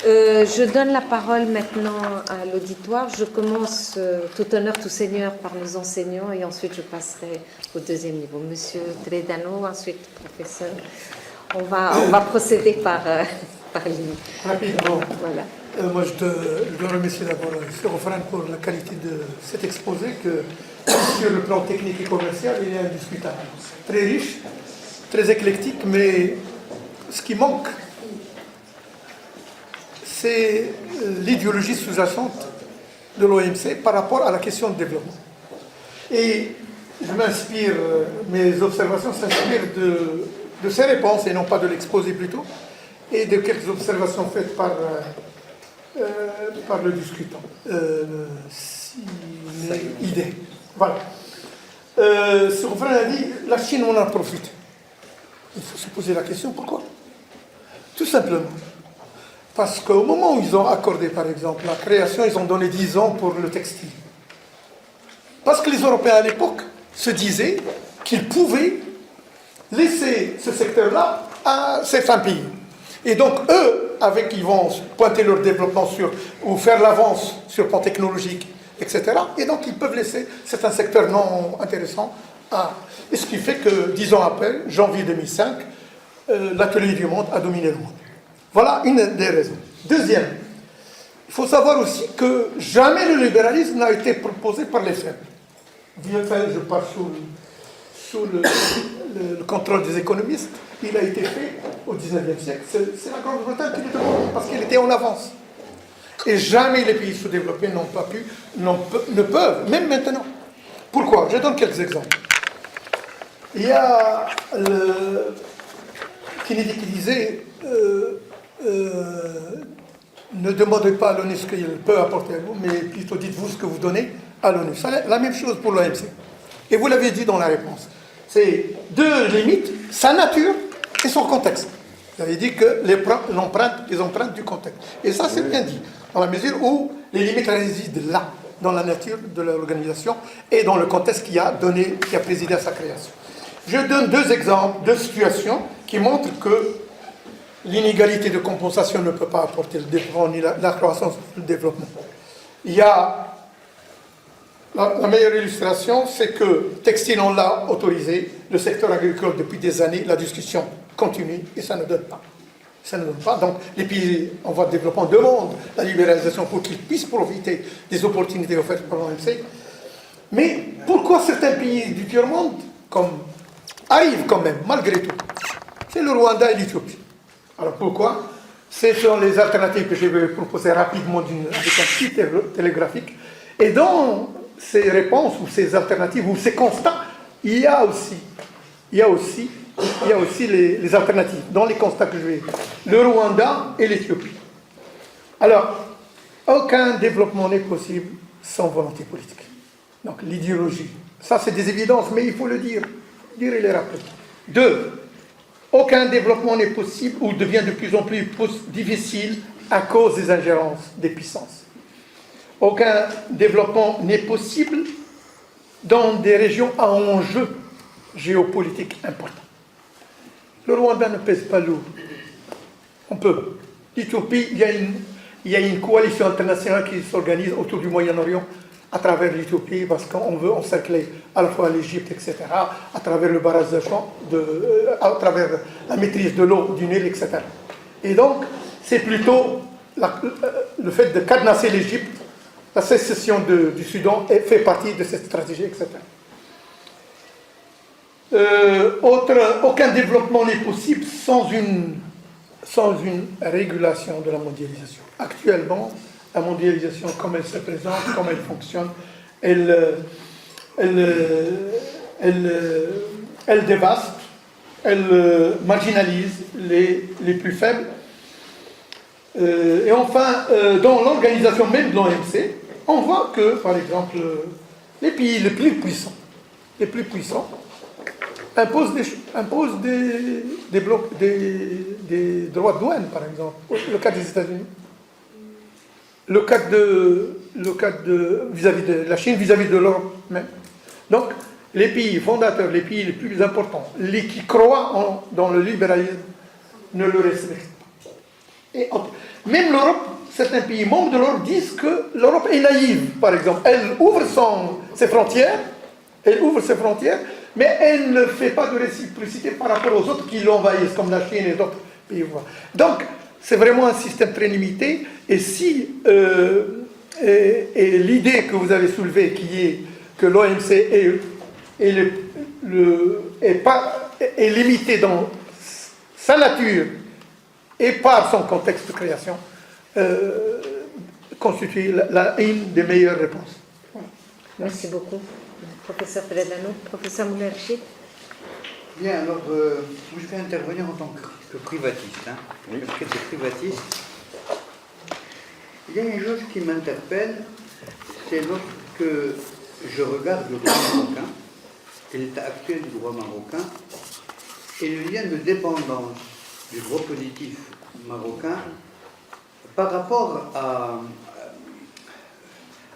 Je donne la parole maintenant à l'auditoire. Je commence tout honneur, tout seigneur par nos enseignants et ensuite je passerai au deuxième niveau. Monsieur Toledano, ensuite professeur. On va procéder par ligne. Rapidement. Voilà. Moi, je dois remercier d'abord M. Rofran pour la qualité de cet exposé que, sur le plan technique et commercial, il est indiscutable. Très riche, très éclectique, mais ce qui manque, c'est l'idéologie sous-jacente de l'OMC par rapport à la question de développement. Et je m'inspire, mes observations s'inspirent de ces réponses, et non pas de l'exposé plutôt, et de quelques observations faites par le discutant. Idée. Voilà. Ce Rofran a dit, la Chine en a profité. Il faut se poser la question, pourquoi? Tout simplement. Parce qu'au moment où ils ont accordé, par exemple, la création, ils ont donné 10 ans pour le textile. Parce que les Européens, à l'époque, se disaient qu'ils pouvaient laisser ce secteur-là à certains pays. Et donc, eux, ils vont pointer leur développement ou faire l'avance sur le plan technologique, etc. Et donc, ils peuvent laisser certains secteurs non intéressants. Et ce qui fait que, 10 ans après, janvier 2005, l'atelier du monde a dominé le monde. Voilà une des raisons. Deuxième, il faut savoir aussi que jamais le libéralisme n'a été proposé par les faibles. Je pars sous le contrôle des économistes. Il a été fait au XIXe siècle. C'est la Grande-Bretagne qui le demande, parce qu'elle était en avance. Et jamais les pays sous-développés ne peuvent, même maintenant. Pourquoi? Je donne quelques exemples. Il y a Kennedy qui disait ne demandez pas à l'ONU ce qu'il peut apporter à vous, mais plutôt dites-vous ce que vous donnez à l'ONU. C'est la même chose pour l'OMC. Et vous l'avez dit dans la réponse. C'est deux limites, sa nature et son contexte. Vous avez dit que les empreintes du contexte. Et ça, c'est bien dit, dans la mesure où les limites résident là, dans la nature de l'organisation et dans le contexte qui a présidé à sa création. Je donne deux exemples, deux situations qui montrent que l'inégalité de compensation ne peut pas apporter le développement ni la croissance du développement. Il y a la meilleure illustration, c'est que textile, on l'a autorisé, le secteur agricole depuis des années, la discussion continue et ça ne donne pas. Ça ne donne pas. Donc les pays en voie de développement demandent la libéralisation pour qu'ils puissent profiter des opportunités offertes par l'OMC. Mais pourquoi certains pays du tiers-monde arrivent quand même, malgré tout? C'est le Rwanda et l'Éthiopie. Alors pourquoi? Ce sont les alternatives que je vais proposer rapidement avec un petit télégraphique. Et dans ces réponses ou ces alternatives ou ces constats, il y a aussi les alternatives dans les constats que je vais. Le Rwanda et l'Éthiopie. Alors, aucun développement n'est possible sans volonté politique. Donc l'idéologie, ça c'est des évidences, mais il faut le dire et les rappeler. Deux, aucun développement n'est possible ou devient de plus en plus difficile à cause des ingérences des puissances. Aucun développement n'est possible dans des régions à enjeux géopolitiques importants. Le Rwanda ne pèse pas lourd. On peut. L'Éthiopie, il y a une coalition internationale qui s'organise autour du Moyen-Orient à travers l'Éthiopie, parce qu'on veut encercler à la fois l'Égypte, etc., à travers le barrage de champs, à travers la maîtrise de l'eau du Nil, etc. Et donc, c'est plutôt le fait de cadenasser l'Égypte, la sécession du Soudan fait partie de cette stratégie, etc. Aucun développement n'est possible sans une régulation de la mondialisation. Actuellement, la mondialisation, comme elle se présente, comme elle fonctionne, elle dévaste, elle marginalise les plus faibles. Et enfin, dans l'organisation même de l'OMC, on voit que, par exemple, les pays les plus puissants imposent des droits de douane, par exemple. Le cas des États-Unis. Le cas vis-à-vis de la Chine, vis-à-vis de l'Europe même. Donc, les pays fondateurs, les pays les plus importants, qui croient dans le libéralisme, ne le respectent pas. Et Même l'Europe, certains pays membres de l'Europe disent que l'Europe est naïve, par exemple. Elle ouvre ses frontières, mais elle ne fait pas de réciprocité par rapport aux autres qui l'envahissent, comme la Chine et d'autres pays. Donc, c'est vraiment un système très limité. Et si et l'idée que vous avez soulevée, qui est que l'OMC est limité dans sa nature et par son contexte de création, constitue une des meilleures réponses. Merci beaucoup. Professeur Toledano. Professeur Moulerchi. Bien, alors, je vais intervenir en tant que privatiste. Hein. Oui. Parce que c'est privatiste. Il y a une chose qui m'interpelle, c'est lorsque je regarde le droit marocain, et l'état actuel du droit marocain, et le lien de dépendance du droit positif marocain par rapport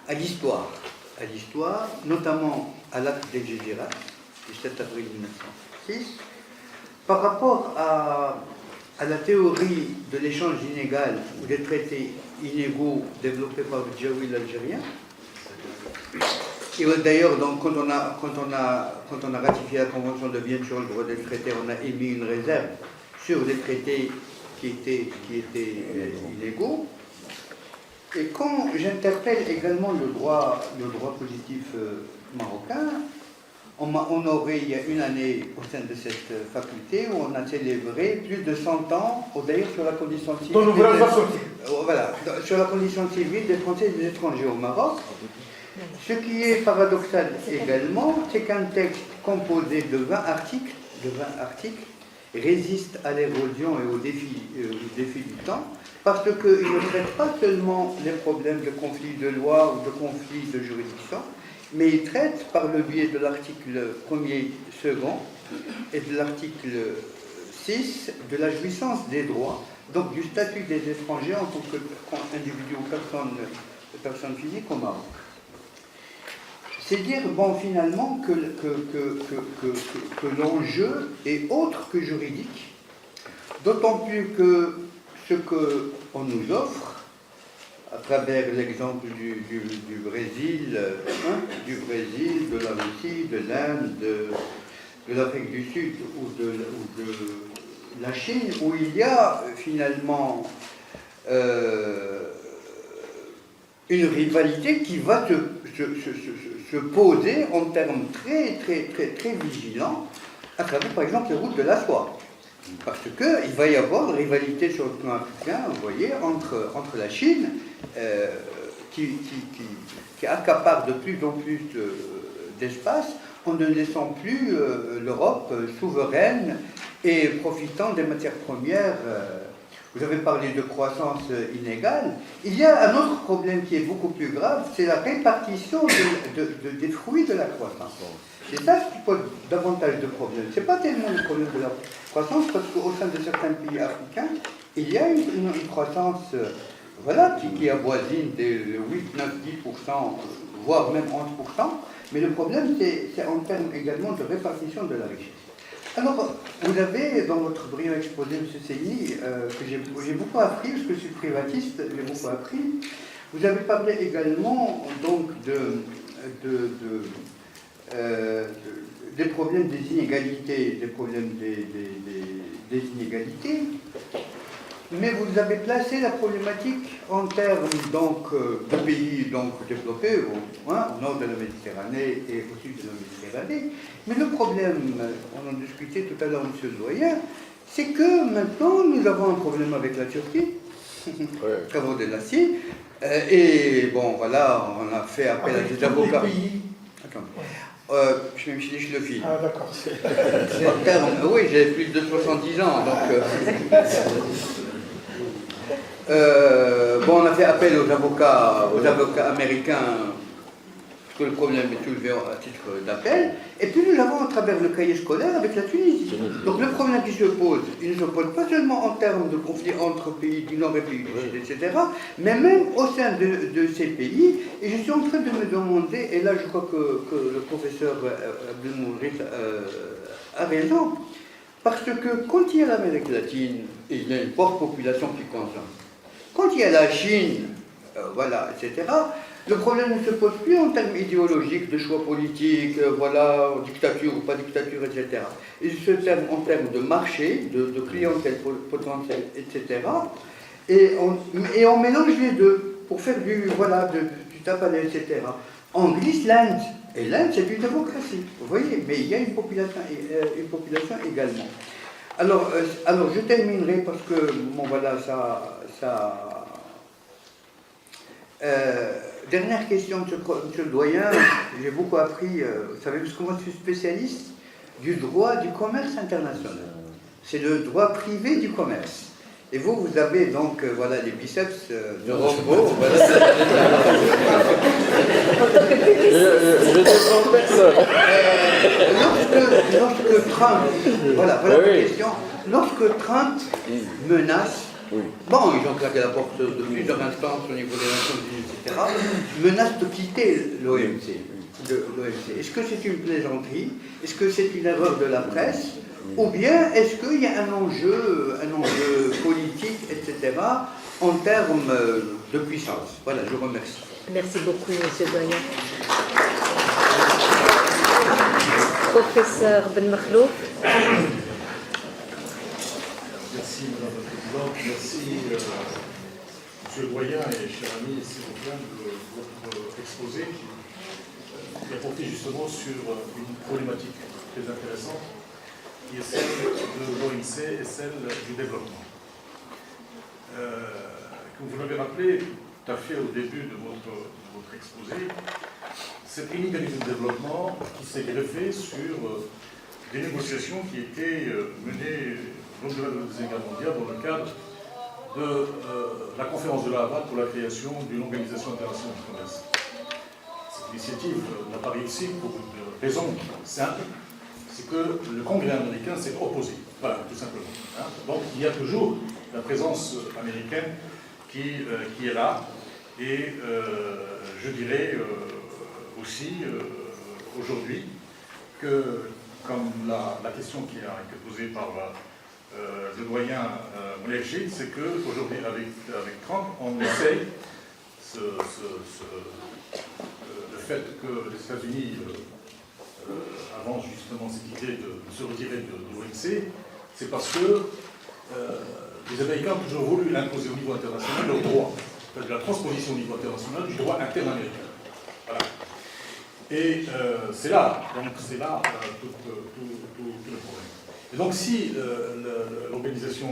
à l'histoire, notamment à l'acte d'El-Gézira, du 7 avril 1906, par rapport à la théorie de l'échange inégal ou des traités inégaux développés par le Djawil algérien. Et d'ailleurs, quand on a ratifié la Convention de Vienne sur le droit des traités, on a émis une réserve sur les traités qui étaient illégaux. Et quand j'interpelle également le droit positif marocain, on aurait, il y a une année, au sein de cette faculté, où on a célébré plus de 100 ans, d'ailleurs sur la condition civile. Voilà, sur la condition civile des Français et des étrangers au Maroc. Ce qui est paradoxal également, c'est qu'un texte composé de 20 articles résiste à l'érosion et au défi du temps, parce qu'il ne traite pas seulement les problèmes de conflits de loi ou de conflits de juridiction, mais il traite par le biais de l'article 1er, 2 et de l'article 6 de la jouissance des droits, donc du statut des étrangers en tant qu'individus ou personnes physiques au Maroc. C'est dire, bon, finalement, que l'enjeu est autre que juridique, d'autant plus que ce qu'on nous offre, à travers l'exemple du Brésil, de la Russie, de l'Inde, de l'Afrique du Sud ou de la Chine, où il y a finalement une rivalité qui va se poser en termes très vigilants à travers, par exemple, les routes de la soie. Parce qu'il va y avoir une rivalité sur le plan africain, vous voyez, entre la Chine, qui accapare de plus en plus d'espace, en ne laissant plus l'Europe souveraine et profitant des matières premières. Vous avez parlé de croissance inégale. Il y a un autre problème qui est beaucoup plus grave, c'est la répartition des fruits de la croissance. C'est ça qui pose davantage de problèmes. Ce n'est pas tellement le problème de la croissance, parce qu'au sein de certains pays africains, il y a une croissance qui avoisine des 8, 9, 10%, voire même 11%. Mais le problème, c'est en termes également de répartition de la richesse. Alors, vous avez, dans votre brillant exposé, M. Seyni, que j'ai beaucoup appris, parce que je suis privatiste, j'ai beaucoup appris, vous avez parlé également donc des problèmes des inégalités, des inégalités, mais vous avez placé la problématique en termes donc, de pays donc, développés au nord de la Méditerranée et au sud de la Méditerranée. Mais le problème, on en discutait tout à l'heure, M. Zoyer, c'est que maintenant nous avons un problème avec la Turquie, Cabo de Lassi, et bon voilà, on a fait appel à des avocats. Je me suis dit, je le file. Ah, d'accord. Oui, j'ai plus de 70 ans, donc. On a fait appel aux avocats américains, parce que le problème est soulevé à titre d'appel, et puis nous avons à travers le cahier scolaire avec la Tunisie. Donc le problème qui se pose, il ne se pose pas seulement en termes de conflit entre pays du Nord et pays du Sud, etc., mais même au sein de ces pays. Et je suis en train de me demander, et là je crois que le professeur Abdelmoudrid a raison, parce que quand il y a l'Amérique latine, il y a une forte population qui consomme. Quand il y a la Chine, voilà, etc., le problème ne se pose plus en termes idéologiques, de choix politiques, voilà, dictature ou pas dictature, etc. Il se terme en termes de marché, de clientèle potentielle, etc. Et on mélange les deux pour faire du tapalet, etc. On glisse l'Inde. Et l'Inde, c'est une démocratie, vous voyez, mais il y a une population également. Alors, je terminerai parce que, bon, voilà, dernière question, monsieur le doyen, j'ai beaucoup appris, vous savez, parce que moi je suis spécialiste du droit du commerce international. C'est le droit privé du commerce. Et vous avez donc, voilà, les biceps de Rambo. Voilà. Je défends personne. Lorsque Trump, voilà la question, lorsque Trump menace, bon, ils ont claqué la porte de plusieurs instances au niveau des Nations Unies, etc., menace de quitter l'OMC. Est-ce que c'est une plaisanterie? Est-ce que c'est une erreur de la presse? Ou bien est-ce qu'il y a un enjeu politique, etc., en termes de puissance? Voilà, je vous remercie. Merci beaucoup, monsieur Doyen. Professeur Ben Makhlouf. Merci, Madame la Présidente. Merci, monsieur le doyen et cher ami Sébastien, de votre exposé qui a porté justement sur une problématique très intéressante, qui est celle de l'OMC et celle du développement. Comme vous l'avez rappelé tout à fait au début de votre exposé, c'est une mécanisme de développement qui s'est greffé sur des négociations qui étaient menées lors de la Deuxième Guerre mondiale dans le cadre de la conférence de La Havane pour la création d'une organisation internationale du commerce. Cette initiative n'a pas réussi pour une raison simple, c'est que le Congrès américain s'est opposé. Voilà, tout simplement. Hein. Donc il y a toujours la présence américaine qui est là. Et je dirais aussi aujourd'hui que, comme la question qui a été posée par le doyen Moulay, c'est qu'aujourd'hui, avec Trump, on essaye le fait que les États-Unis avancent justement cette idée de se retirer de l'OMC, c'est parce que les Américains ont toujours voulu imposer au niveau international leur droit, de la transposition au niveau international du droit interne américain. Voilà. Et c'est là tout le problème. Et donc si l'Organisation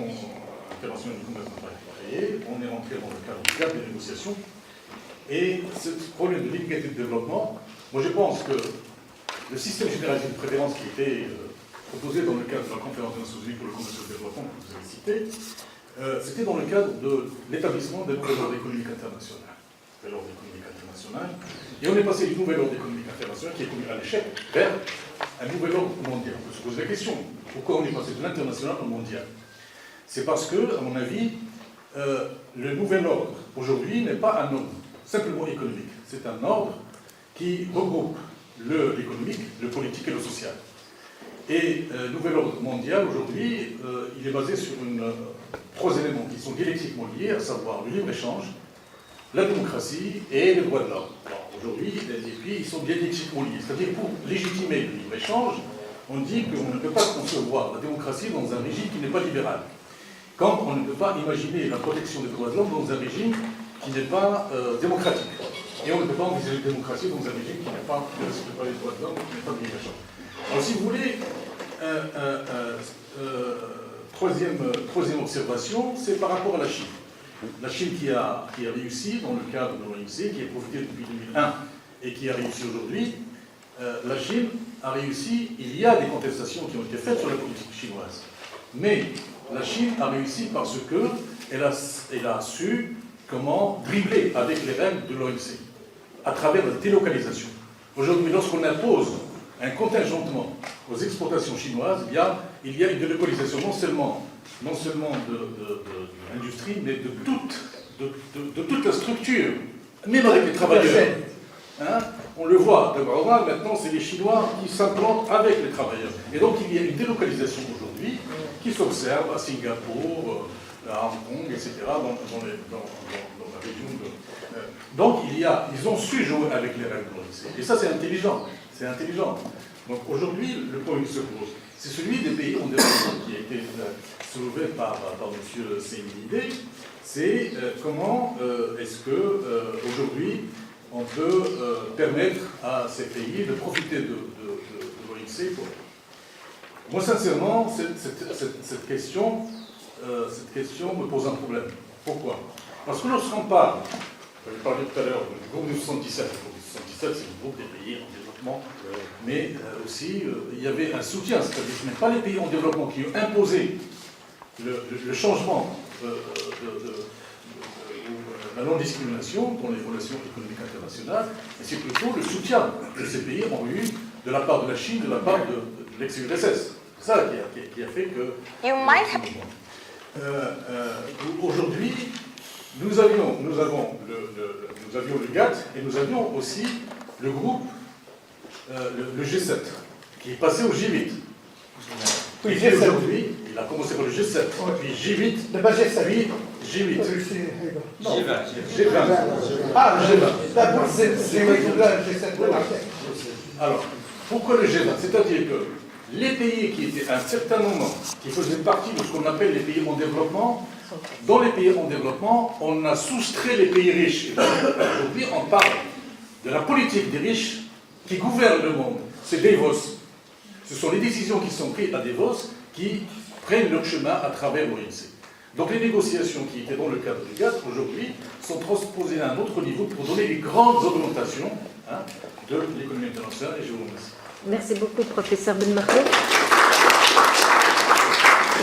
internationale du commerce n'a pas été créée, on est rentré dans le cadre des négociations, et ce problème de l'égalité de développement, moi je pense que le système généralisé de préférence qui était proposé dans le cadre de la conférence des Nations Unies pour le commerce et le développement que vous avez cité, c'était dans le cadre de l'établissement d'un nouvel ordre économique international. Et on est passé du nouvel ordre économique international qui est connu à l'échec vers un nouvel ordre mondial. On peut se poser la question, pourquoi on est passé de l'international au mondial? C'est parce que, à mon avis, le nouvel ordre aujourd'hui n'est pas un ordre simplement économique. C'est un ordre qui regroupe l'économique, le politique et le social. Et le nouvel ordre mondial, aujourd'hui, il est basé sur trois éléments qui sont dialectiquement liés, à savoir le libre-échange, la démocratie et les droits de l'homme. Aujourd'hui, les pays sont dialectiquement liés. C'est-à-dire, pour légitimer le libre-échange, on dit qu'on ne peut pas concevoir la démocratie dans un régime qui n'est pas libéral. Comme on ne peut pas imaginer la protection des droits de l'homme dans un régime qui n'est pas démocratique. Et on ne peut pas envisager la démocratie dans un régime qui n'est pas les droits de l'homme, qui n'est pas de libre-échange. Alors, si vous voulez, troisième observation, c'est par rapport à la Chine. La Chine qui a réussi dans le cadre de l'OMC, qui a profité depuis 2001 et qui a réussi aujourd'hui, la Chine a réussi, il y a des contestations qui ont été faites sur la politique chinoise. Mais la Chine a réussi parce qu'elle a su comment dribbler avec les règles de l'OMC, à travers la délocalisation. Aujourd'hui, lorsqu'on impose un contingentement aux exportations chinoises, il y a une délocalisation non seulement de l'industrie, mais de toute la structure, même avec les travailleurs. Hein, on le voit, maintenant c'est les Chinois qui s'implantent avec les travailleurs. Et donc il y a une délocalisation aujourd'hui qui s'observe à Singapour, à Hong Kong, etc., dans la région de... donc ils ont su jouer avec les règles de l'OMC. Et ça, c'est intelligent. C'est intelligent. Donc aujourd'hui, le point qui se pose, c'est celui des pays en développement qui a été soulevé par M. Seynidi. C'est comment est-ce que aujourd'hui on peut permettre à ces pays de profiter de l'OMC. Moi, sincèrement, cette question me pose un problème. Pourquoi? Parce que lorsqu'on parle, je parlais tout à l'heure du groupe 77, le groupe 77, c'est le groupe des pays en développement, mais aussi il y avait un soutien, c'est-à-dire que ce n'est pas les pays en développement qui ont imposé le changement la non-discrimination dans les relations économiques internationales, mais c'est plutôt le soutien que ces pays ont eu de la part de la Chine, de la part de l'ex-URSS. C'est ça qui a fait que... aujourd'hui, nous avions le GATT et nous avions aussi le groupe, le G7, qui est passé au G8. Oui, et G7. aujourd'hui, il a commencé par le G7, puis G8, puis G8. Non, G20. Ah, le G20. D'abord, c'est le G7. Alors, pourquoi le G20? C'est-à-dire que les pays qui étaient à un certain moment, qui faisaient partie de ce qu'on appelle les pays en développement, dans les pays en développement, on a soustrait les pays riches. Aujourd'hui, on parle de la politique des riches qui gouverne le monde. C'est Davos. Ce sont les décisions qui sont prises à Davos qui prennent leur chemin à travers l'OMC. Donc les négociations qui étaient dans le cadre du GATT, aujourd'hui, sont transposées à un autre niveau pour donner les grandes orientations de l'économie internationale. Et je vous remercie. Merci beaucoup, professeur Ben Marco.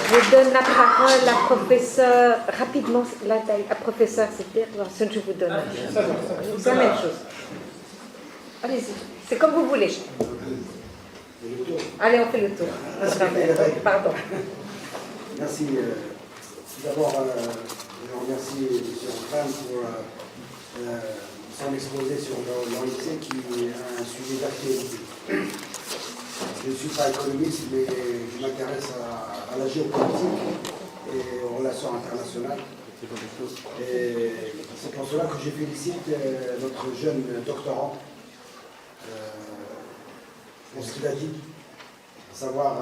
Je donne la parole à professeur, rapidement, à professeur Sepir, ensuite je vous donne. C'est la même chose. Allez-y, c'est comme vous voulez. Allez, on fait le tour. Pardon. Merci. D'abord, je remercie M. Antoine pour son exposé sur l'OMC qui est un sujet d'actualité. Je ne suis pas économiste, mais je m'intéresse à la géopolitique et aux relations internationales. Et c'est pour cela que je félicite notre jeune doctorant pour ce qu'il a dit, à savoir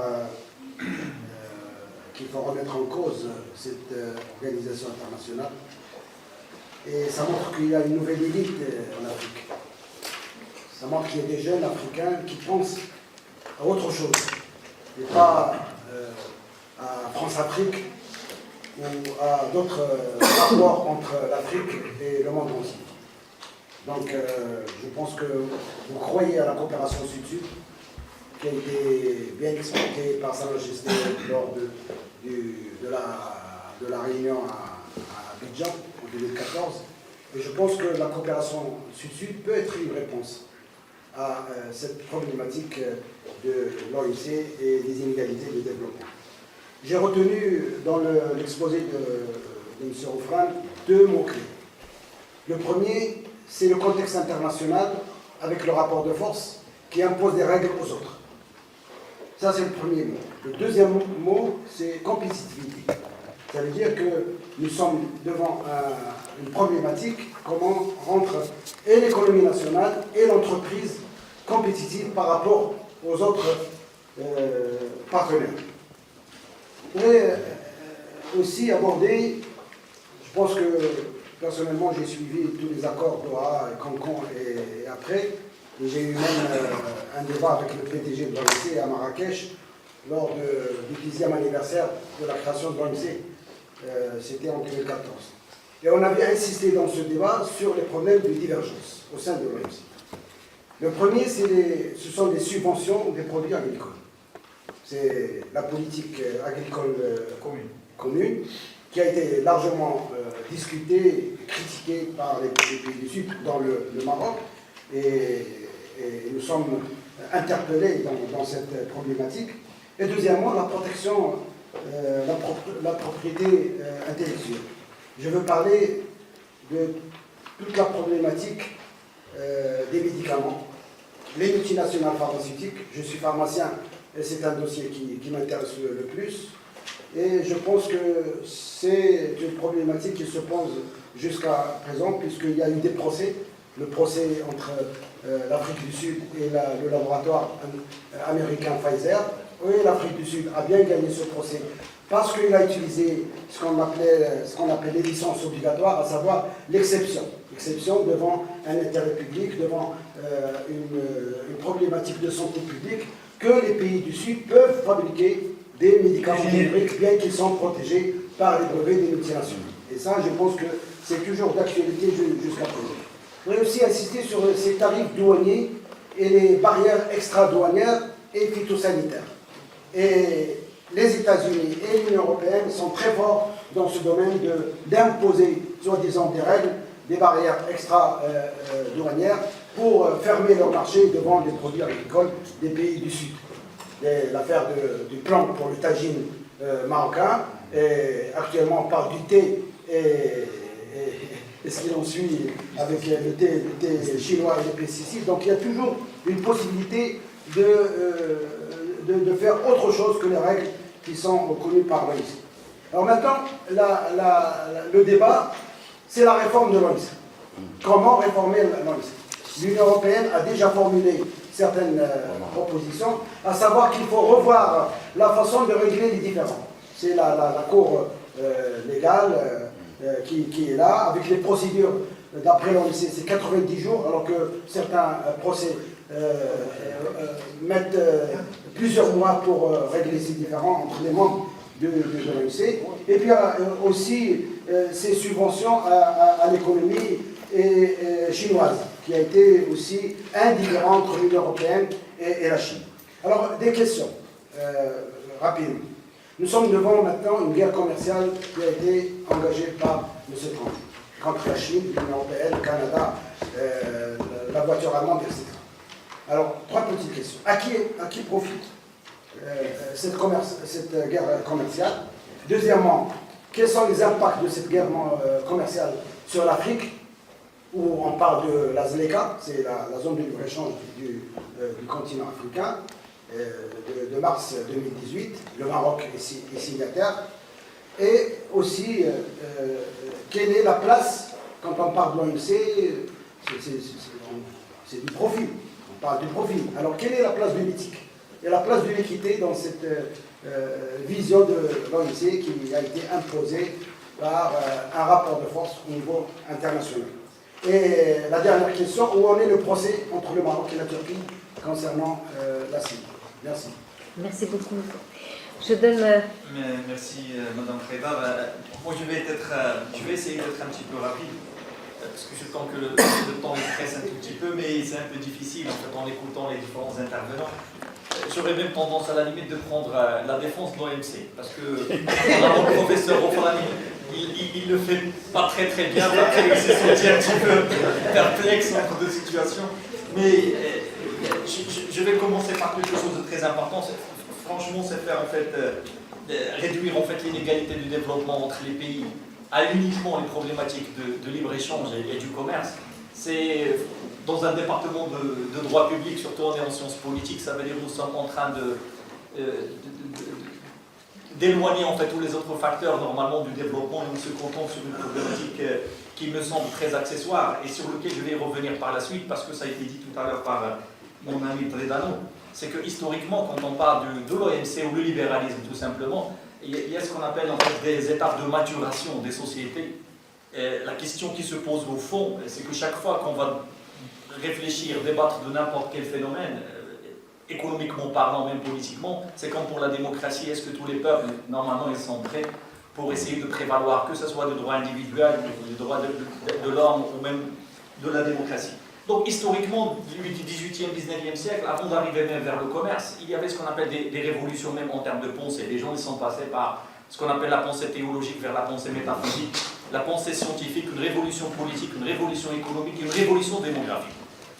qu'il faut remettre en cause cette organisation internationale. Et ça montre qu'il y a une nouvelle élite en Afrique. Ça montre qu'il y a des jeunes Africains qui pensent à autre chose, et pas à France-Afrique ou à d'autres rapports entre l'Afrique et le monde entier. Donc je pense que vous croyez à la coopération Sud-Sud, qui a été bien expliquée par Sa Majesté lors de la réunion à Abidjan en 2014. Et je pense que la coopération Sud-Sud peut être une réponse à cette problématique de l'OMC et des inégalités de développement. J'ai retenu dans l'exposé de M. Oufran deux mots-clés. Le premier, c'est le contexte international avec le rapport de force qui impose des règles aux autres. Ça, c'est le premier mot. Le deuxième mot, c'est compétitivité. Ça veut dire que nous sommes devant une problématique, comment rendre et l'économie nationale et l'entreprise compétitive par rapport aux autres partenaires. Je voudrais aussi aborder, je pense que personnellement j'ai suivi tous les accords Doha, Cancun et après, et j'ai eu même un débat avec le PDG de l'OMC à Marrakech lors du 10e anniversaire de la création de l'OMC. C'était en 2014. Et on avait insisté dans ce débat sur les problèmes de divergence au sein de l'OMC. Le premier, ce sont des subventions des produits agricoles. C'est la politique agricole commune qui a été largement discutée, critiquée par les pays du Sud, dans le Maroc, et nous sommes interpellés dans cette problématique. Et deuxièmement, la protection, la propriété intellectuelle. Je veux parler de toute la problématique des médicaments, les multinationales pharmaceutiques. Je suis pharmacien et c'est un dossier qui m'intéresse le plus. Et je pense que c'est une problématique qui se pose jusqu'à présent, puisqu'il y a eu des procès. Le procès entre l'Afrique du Sud et le laboratoire américain Pfizer. Et l'Afrique du Sud a bien gagné ce procès parce qu'il a utilisé ce qu'on appelle les licences obligatoires, à savoir l'exception. L'exception devant un intérêt public, devant une problématique de santé publique, que les pays du Sud peuvent fabriquer des médicaments génériques, bien qu'ils sont protégés par les brevets des multinationales. Et ça, je pense que c'est toujours d'actualité jusqu'à présent. Je voudrais aussi insister sur ces tarifs douaniers et les barrières extra-douanières et phytosanitaires. Et les États-Unis et l'Union européenne sont très forts dans ce domaine d'imposer, soi-disant, des règles, des barrières extra-douanières pour fermer leur marché devant les produits agricoles des pays du Sud. L'affaire du plan pour le tagine marocain, et actuellement on parle du thé et ce qui en suit avec le thé chinois et les pesticides. Donc il y a toujours une possibilité de faire autre chose que les règles qui sont connues par l'OMC. Alors maintenant, le débat, c'est la réforme de l'OMC. Comment réformer l'OMC? L'Union européenne a déjà formulé certaines propositions, à savoir qu'il faut revoir la façon de régler les différends. C'est la Cour légale qui est là, avec les procédures d'après l'OMC, c'est 90 jours, alors que certains procès mettent plusieurs mois pour régler ces différends entre les membres de l'OMC. Et puis aussi ces subventions à l'économie chinoise, qui a été aussi un différend entre l'Union européenne et la Chine. Alors, des questions rapides. Nous sommes devant maintenant une guerre commerciale qui a été engagée par M. Trump contre la Chine, l'Union européenne, le Canada, la voiture allemande, etc. Alors, trois petites questions. À qui profite cette guerre commerciale? Deuxièmement, quels sont les impacts de cette guerre commerciale sur l'Afrique, où on parle de la ZLECA, c'est la zone de libre-échange du continent africain, de mars 2018, le Maroc est signataire, et aussi quelle est la place, quand on parle de l'OMC, c'est du profit, on parle du profit. Alors quelle est la place de l'éthique et la place de l'équité dans cette vision de l'OMC qui a été imposée par un rapport de force au niveau international? Et la dernière question, où en est le procès entre le Maroc et la Turquie concernant la Syrie? Merci. Merci beaucoup. Je donne... Merci, Madame Preda. Moi, je vais essayer d'être un petit peu rapide, parce que je sens que le temps est presse un tout petit peu, mais c'est un peu difficile en fait, en écoutant les différents intervenants. J'aurais même tendance à la limite de prendre la défense de l'OMC, parce que le professeur Oforani, il le fait pas très bien, il s'est senti un petit peu perplexe entre deux situations. Mais je vais commencer par quelque chose de très important. Franchement, c'est faire en fait réduire en fait l'inégalité du développement entre les pays à uniquement les problématiques de libre-échange et du commerce. C'est dans un département de droit public, surtout on est en sciences politiques, ça veut dire que nous sommes en train d'éloigner en fait tous les autres facteurs normalement du développement, et on se contente sur une problématique qui me semble très accessoire et sur lequel je vais revenir par la suite parce que ça a été dit tout à l'heure par mon ami Predano. C'est que historiquement, quand on parle de l'OMC ou le libéralisme tout simplement, il y a ce qu'on appelle en fait des étapes de maturation des sociétés. Et la question qui se pose au fond, c'est que chaque fois qu'on va réfléchir, débattre de n'importe quel phénomène, économiquement parlant, même politiquement, c'est comme pour la démocratie, est-ce que tous les peuples, normalement, ils sont prêts pour essayer de prévaloir, que ce soit des droits individuels, des droits de l'homme ou même de la démocratie. Donc historiquement, du 18e, 19e siècle, avant d'arriver même vers le commerce, il y avait ce qu'on appelle des révolutions même en termes de pensée. Les gens ils sont passés par ce qu'on appelle la pensée théologique vers la pensée métaphysique, la pensée scientifique, une révolution politique, une révolution économique, une révolution démographique.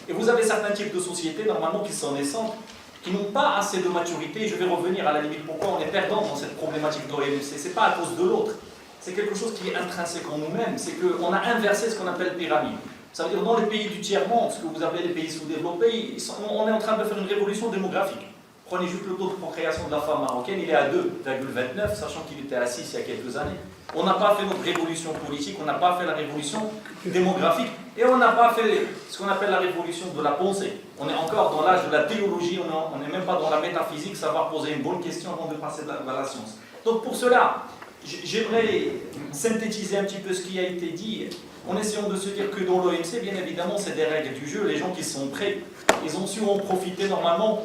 Et vous avez certains types de sociétés, normalement, qui sont naissantes, qui n'ont pas assez de maturité. Je vais revenir à la limite pourquoi on est perdant dans cette problématique de l'OMC. Ce n'est pas à cause de l'autre. C'est quelque chose qui est intrinsèque en nous-mêmes. C'est qu'on a inversé ce qu'on appelle pyramide. Ça veut dire dans les pays du tiers-monde, ce que vous appelez les pays sous-développés, on est en train de faire une révolution démographique. Prenez juste le taux de procréation de la femme marocaine, il est à 2,29, sachant qu'il était à 6 il y a quelques années. On n'a pas fait notre révolution politique, on n'a pas fait la révolution démographique, et on n'a pas fait ce qu'on appelle la révolution de la pensée. On est encore dans l'âge de la théologie, on n'est même pas dans la métaphysique, savoir poser une bonne question avant de passer à la science. Donc pour cela, j'aimerais synthétiser un petit peu ce qui a été dit, en essayant de se dire que dans l'OMC, bien évidemment, c'est des règles du jeu, les gens qui sont prêts, ils ont su en profiter normalement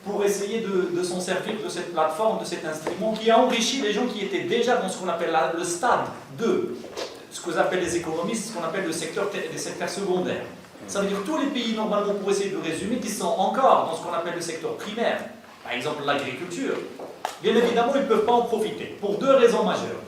pour essayer de s'en servir de cette plateforme, de cet instrument qui a enrichi les gens qui étaient déjà dans ce qu'on appelle le stade de ce que appellent les économistes, ce qu'on appelle les secteurs secondaires. Ça veut dire tous les pays, normalement, pour essayer de résumer, qui sont encore dans ce qu'on appelle le secteur primaire, par exemple l'agriculture, bien évidemment, ils ne peuvent pas en profiter, pour deux raisons majeures.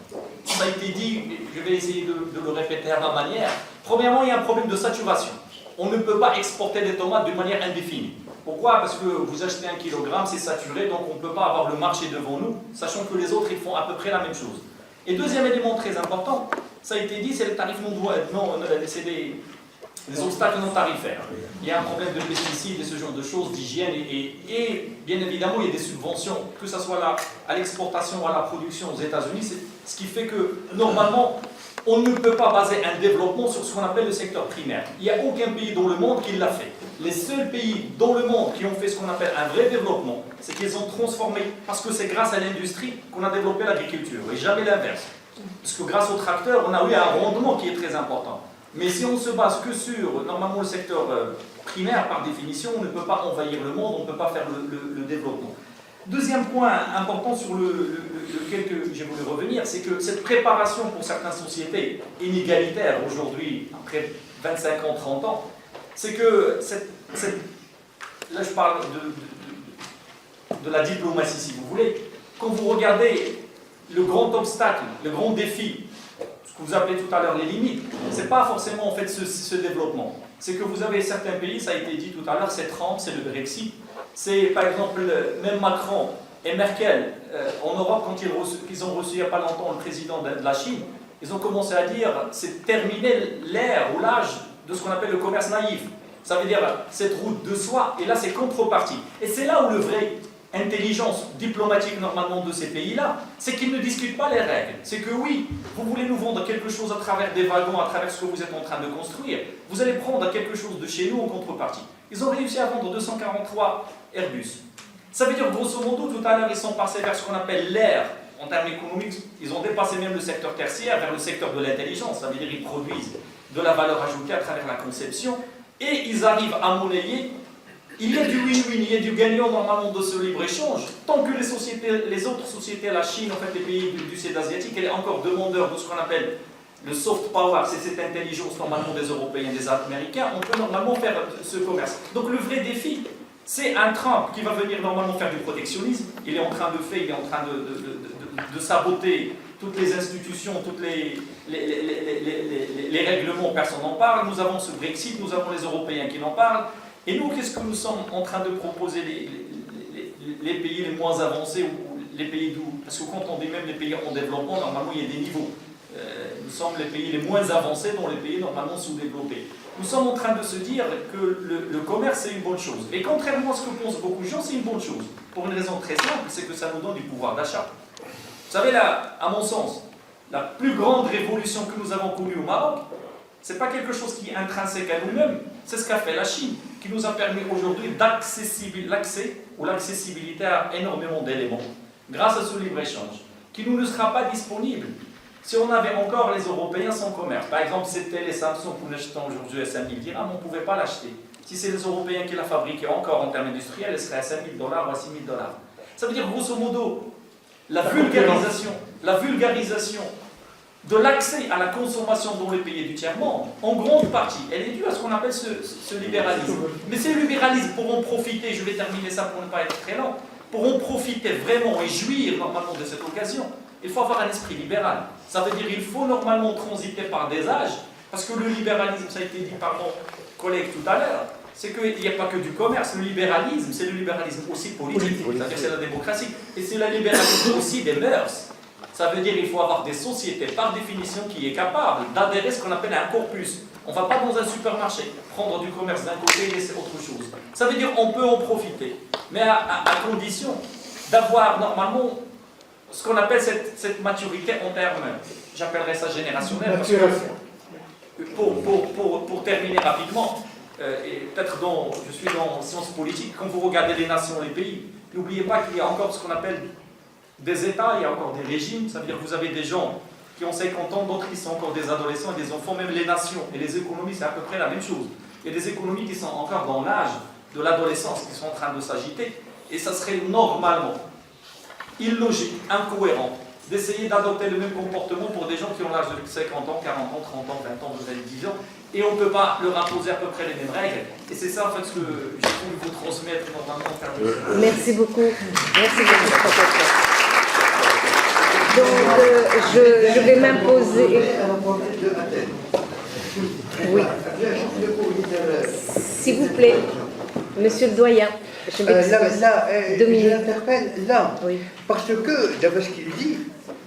Ça a été dit, je vais essayer de le répéter à ma manière. Premièrement, il y a un problème de saturation. On ne peut pas exporter des tomates de manière indéfinie. Pourquoi? Parce que vous achetez 1 kilogramme, c'est saturé, donc on ne peut pas avoir le marché devant nous, sachant que les autres, ils font à peu près la même chose. Et deuxième élément très important, ça a été dit, c'est le tarif c'est les obstacles non tarifaires. Il y a un problème de pesticides et ce genre de choses, d'hygiène, et bien évidemment, il y a des subventions, que ce soit à l'exportation ou à la production aux États-Unis, c'est ce qui fait que, normalement, on ne peut pas baser un développement sur ce qu'on appelle le secteur primaire. Il n'y a aucun pays dans le monde qui l'a fait. Les seuls pays dans le monde qui ont fait ce qu'on appelle un vrai développement, c'est qu'ils ont transformé, parce que c'est grâce à l'industrie qu'on a développé l'agriculture, et jamais l'inverse. Parce que grâce aux tracteurs, on a eu un rendement qui est très important. Mais si on se base que sur, normalement, le secteur primaire, par définition, on ne peut pas envahir le monde, on ne peut pas faire le développement. Deuxième point important sur lequel j'ai voulu revenir, c'est que cette préparation pour certaines sociétés inégalitaires aujourd'hui, après 25 ans, 30 ans, c'est que, là je parle de la diplomatie si vous voulez, quand vous regardez le grand obstacle, le grand défi, ce que vous appelez tout à l'heure les limites, ce n'est pas forcément en fait ce développement. C'est que vous avez certains pays, ça a été dit tout à l'heure, c'est Trump, c'est le Brexit, c'est par exemple même Macron et Merkel en Europe, quand ils ont reçu il n'y a pas longtemps le président de la Chine, ils ont commencé à dire c'est terminer l'ère ou l'âge de ce qu'on appelle le commerce naïf. Ça veut dire cette route de soi, et là c'est contrepartie. Et c'est là où le vrai intelligence diplomatique normalement de ces pays-là, c'est qu'ils ne discutent pas les règles. C'est que oui, vous voulez nous vendre quelque chose à travers des wagons, à travers ce que vous êtes en train de construire, vous allez prendre quelque chose de chez nous en contrepartie. Ils ont réussi à vendre 243 Airbus. Ça veut dire grosso modo, tout à l'heure ils sont passés vers ce qu'on appelle l'ère en termes économiques, ils ont dépassé même le secteur tertiaire vers le secteur de l'intelligence, ça veut dire qu'ils produisent de la valeur ajoutée à travers la conception, et ils arrivent à monnayer. Il y a du win-win, il y a du gagnant normalement de ce libre-échange, tant que les autres sociétés, la Chine, en fait les pays du Sud asiatique, elle est encore demandeur de ce qu'on appelle le soft power, c'est cette intelligence normalement des Européens, des Américains, on peut normalement faire ce commerce. Donc le vrai défi, c'est un Trump qui va venir normalement faire du protectionnisme, il est en train de saboter toutes les institutions, toutes les règlements, personne n'en parle. Nous avons ce Brexit, nous avons les Européens qui n'en parlent. Et nous, qu'est-ce que nous sommes en train de proposer les pays les moins avancés ou les pays d'où? Parce que quand on dit même les pays en développement, normalement il y a des niveaux. Nous sommes les pays les moins avancés, dont les pays normalement sous-développés. Nous sommes en train de se dire que le commerce c'est une bonne chose. Et contrairement à ce que pensent beaucoup de gens, c'est une bonne chose. Pour une raison très simple, c'est que ça nous donne du pouvoir d'achat. Vous savez, là, à mon sens, la plus grande révolution que nous avons connue au Maroc, ce n'est pas quelque chose qui est intrinsèque à nous-mêmes, c'est ce qu'a fait la Chine, qui nous a permis aujourd'hui l'accessibilité à énormément d'éléments, grâce à ce libre-échange, qui nous ne sera pas disponible si on avait encore les Européens sans commerce. Par exemple, c'était les Samsung que nous achetons aujourd'hui à 5 000 dirhams, on ne pouvait pas l'acheter. Si c'est les Européens qui la fabriquaient encore en termes industriels, elle serait à 5 000 $ ou à 6 000 $. Ça veut dire, grosso modo, la vulgarisation de l'accès à la consommation dans les pays du tiers-monde, en grande partie, elle est due à ce qu'on appelle ce libéralisme. Mais ce libéralisme, pour en profiter, je vais terminer ça pour ne pas être très lent, pour en profiter vraiment et jouir normalement de cette occasion, il faut avoir un esprit libéral. Ça veut dire qu'il faut normalement transiter par des âges, parce que le libéralisme, ça a été dit par mon collègue tout à l'heure, c'est qu'il n'y a pas que du commerce. Le libéralisme, c'est le libéralisme aussi politique, c'est-à-dire c'est la démocratie, et c'est le libéralisme aussi des mœurs. Ça veut dire qu'il faut avoir des sociétés, par définition, qui est capable d'adhérer à ce qu'on appelle un corpus. On ne va pas dans un supermarché prendre du commerce d'un côté et laisser autre chose. Ça veut dire qu'on peut en profiter, mais à condition d'avoir normalement ce qu'on appelle cette maturité en termes, j'appellerais ça générationnel. Parce que pour terminer rapidement, et peut-être je suis dans sciences politiques, quand vous regardez les nations, les pays, n'oubliez pas qu'il y a encore ce qu'on appelle des États, il y a encore des régimes, ça veut dire que vous avez des gens qui ont 50 ans, d'autres qui sont encore des adolescents et des enfants, même les nations et les économies, c'est à peu près la même chose. Il y a des économies qui sont encore dans l'âge de l'adolescence, qui sont en train de s'agiter, et ça serait normalement illogique, incohérent, d'essayer d'adopter le même comportement pour des gens qui ont l'âge de 50 ans, 40 ans, 30 ans, 20 ans, vous avez 10 ans, et on ne peut pas leur imposer à peu près les mêmes règles. Et c'est ça, en fait, ce que j'ai voulu vous transmettre normalement. Merci beaucoup. Merci beaucoup, professeur. Donc, je vais m'imposer. Oui. S'il vous plaît, monsieur le doyen. Je m'excuse. 2 minutes. J'interpelle là, Oui. parce que, d'après ce qu'il dit,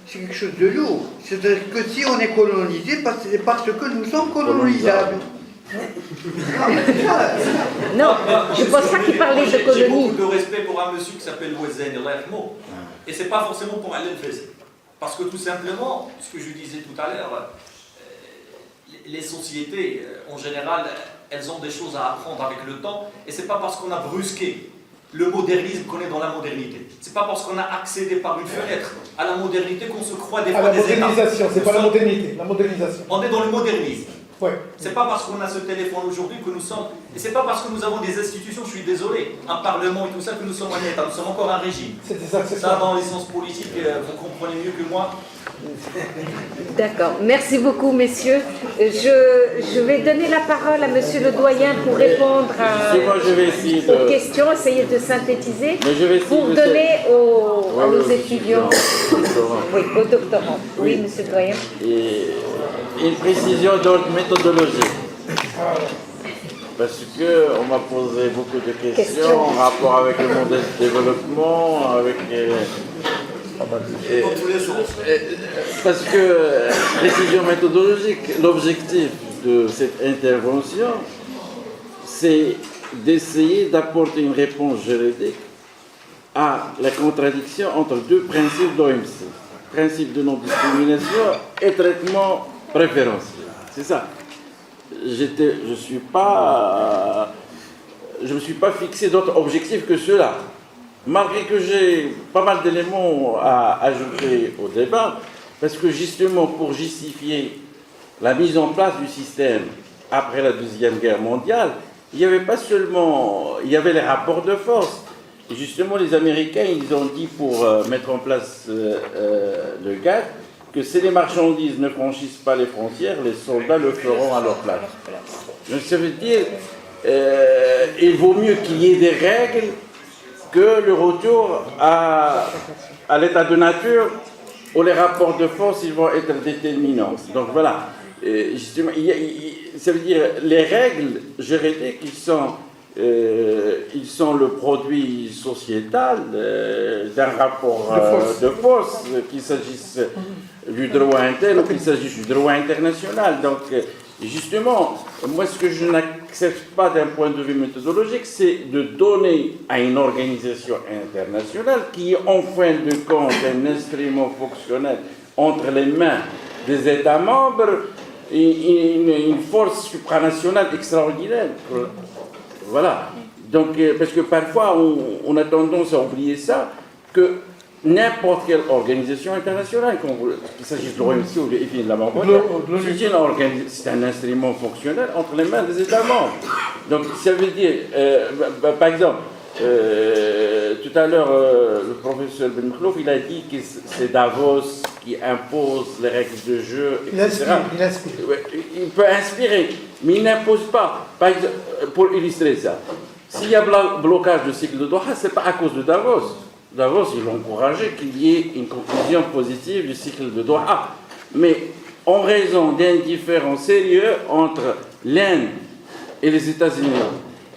c'est quelque chose de lourd. C'est-à-dire que si on est colonisé, c'est parce que nous sommes colonisables. Non, je pense pas qu'il parlait de J'ai colonie. beaucoup de respect pour un monsieur qui s'appelle Wezen Lermo, et c'est pas forcément pour aller le faire. Parce que tout simplement, ce que je disais tout à l'heure, les sociétés, en général, elles ont des choses à apprendre avec le temps, et c'est pas parce qu'on a brusqué le modernisme qu'on est dans la modernité. C'est pas parce qu'on a accédé par une fenêtre à la modernité qu'on se croit des fois des États. La modernisation, c'est pas la modernité, la modernisation. On est dans le modernisme. Ouais. C'est pas parce qu'on a ce téléphone aujourd'hui que nous sommes, et c'est pas parce que nous avons des institutions, je suis désolé, un parlement et tout ça, que nous sommes un État, nous sommes encore un régime. C'est ça, dans les sciences politiques, vous comprenez mieux que moi. D'accord. Merci beaucoup, messieurs. Je vais donner la parole à monsieur le doyen pour répondre Moi, je vais essayer aux questions, essayer de synthétiser, Mais je vais essayer pour de- donner à nos aux étudiants, oui, aux doctorants. Oui, monsieur le doyen. Et une précision d'ordre méthodologique. Parce qu'on m'a posé beaucoup de questions en rapport avec le monde du développement, avec... Dans tous les sens. Parce que, précision méthodologique, l'objectif de cette intervention, c'est d'essayer d'apporter une réponse juridique à la contradiction entre deux principes d'OMC. Principe de non-discrimination et traitement préférentiel. C'est ça. Je ne me suis pas fixé d'autres objectifs que ceux-là. Malgré que j'ai pas mal d'éléments à ajouter au débat, parce que justement pour justifier la mise en place du système après la Deuxième Guerre mondiale, il n'y avait pas seulement... Il y avait les rapports de force. Et justement, les Américains, ils ont dit pour mettre en place le GATT, que si les marchandises ne franchissent pas les frontières, les soldats le feront à leur place. Donc ça veut dire il vaut mieux qu'il y ait des règles que le retour à l'état de nature où les rapports de force ils vont être déterminants. Donc voilà, justement, ça veut dire les règles juridiques ils sont le produit sociétal d'un rapport de force, qu'il s'agisse du droit interne ou qu'il s'agisse du droit international. Donc, justement, moi, ce que je n'accepte pas d'un point de vue méthodologique, c'est de donner à une organisation internationale qui est en fin de compte un instrument fonctionnel entre les mains des États membres une force supranationale extraordinaire. Voilà. Donc, parce que parfois, on a tendance à oublier ça, que n'importe quelle organisation internationale, qu'il s'agisse de l'OMC ou de la Banque mondiale, c'est un instrument fonctionnel entre les mains des États membres. Donc, ça veut dire, par exemple, tout à l'heure, le professeur Ben Mkhlouf, il a dit que c'est Davos qui impose les règles de jeu, etc. Il inspire. Il peut inspirer, mais il n'impose pas. Par exemple, pour illustrer ça, s'il y a blocage du cycle de Doha, ce n'est pas à cause de Davos. Davos, il a encouragé qu'il y ait une conclusion positive du cycle de Doha. Mais en raison d'un différend sérieux entre l'Inde et les États-Unis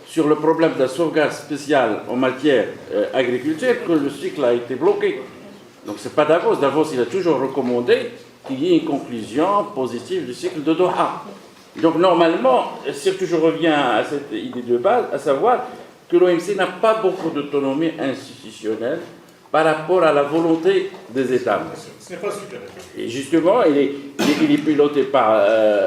sur le problème de la sauvegarde spéciale en matière agriculture, que le cycle a été bloqué. Donc c'est pas Davos. Davos, il a toujours recommandé qu'il y ait une conclusion positive du cycle de Doha. Donc normalement, surtout je reviens à cette idée de base, à savoir que l'OMC n'a pas beaucoup d'autonomie institutionnelle par rapport à la volonté des États. Ce n'est pas super. Et justement, il est piloté par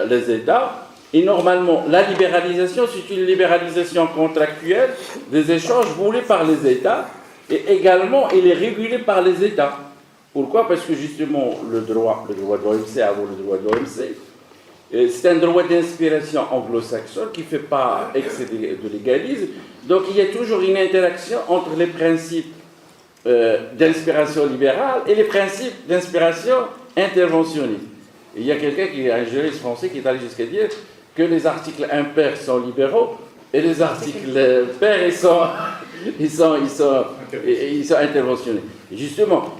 les États. Et normalement, la libéralisation, c'est une libéralisation contractuelle des échanges voulus par les États. Et également, il est régulé par les États. Pourquoi? Parce que justement, le droit de l'OMC avant le droit de l'OMC, c'est un droit d'inspiration anglo-saxon qui ne fait pas excès de légalisme. Donc, il y a toujours une interaction entre les principes d'inspiration libérale et les principes d'inspiration interventionniste. Et il y a quelqu'un un juriste français qui est allé jusqu'à dire que les articles impairs sont libéraux et les articles pairs ils sont interventionnés. Et justement,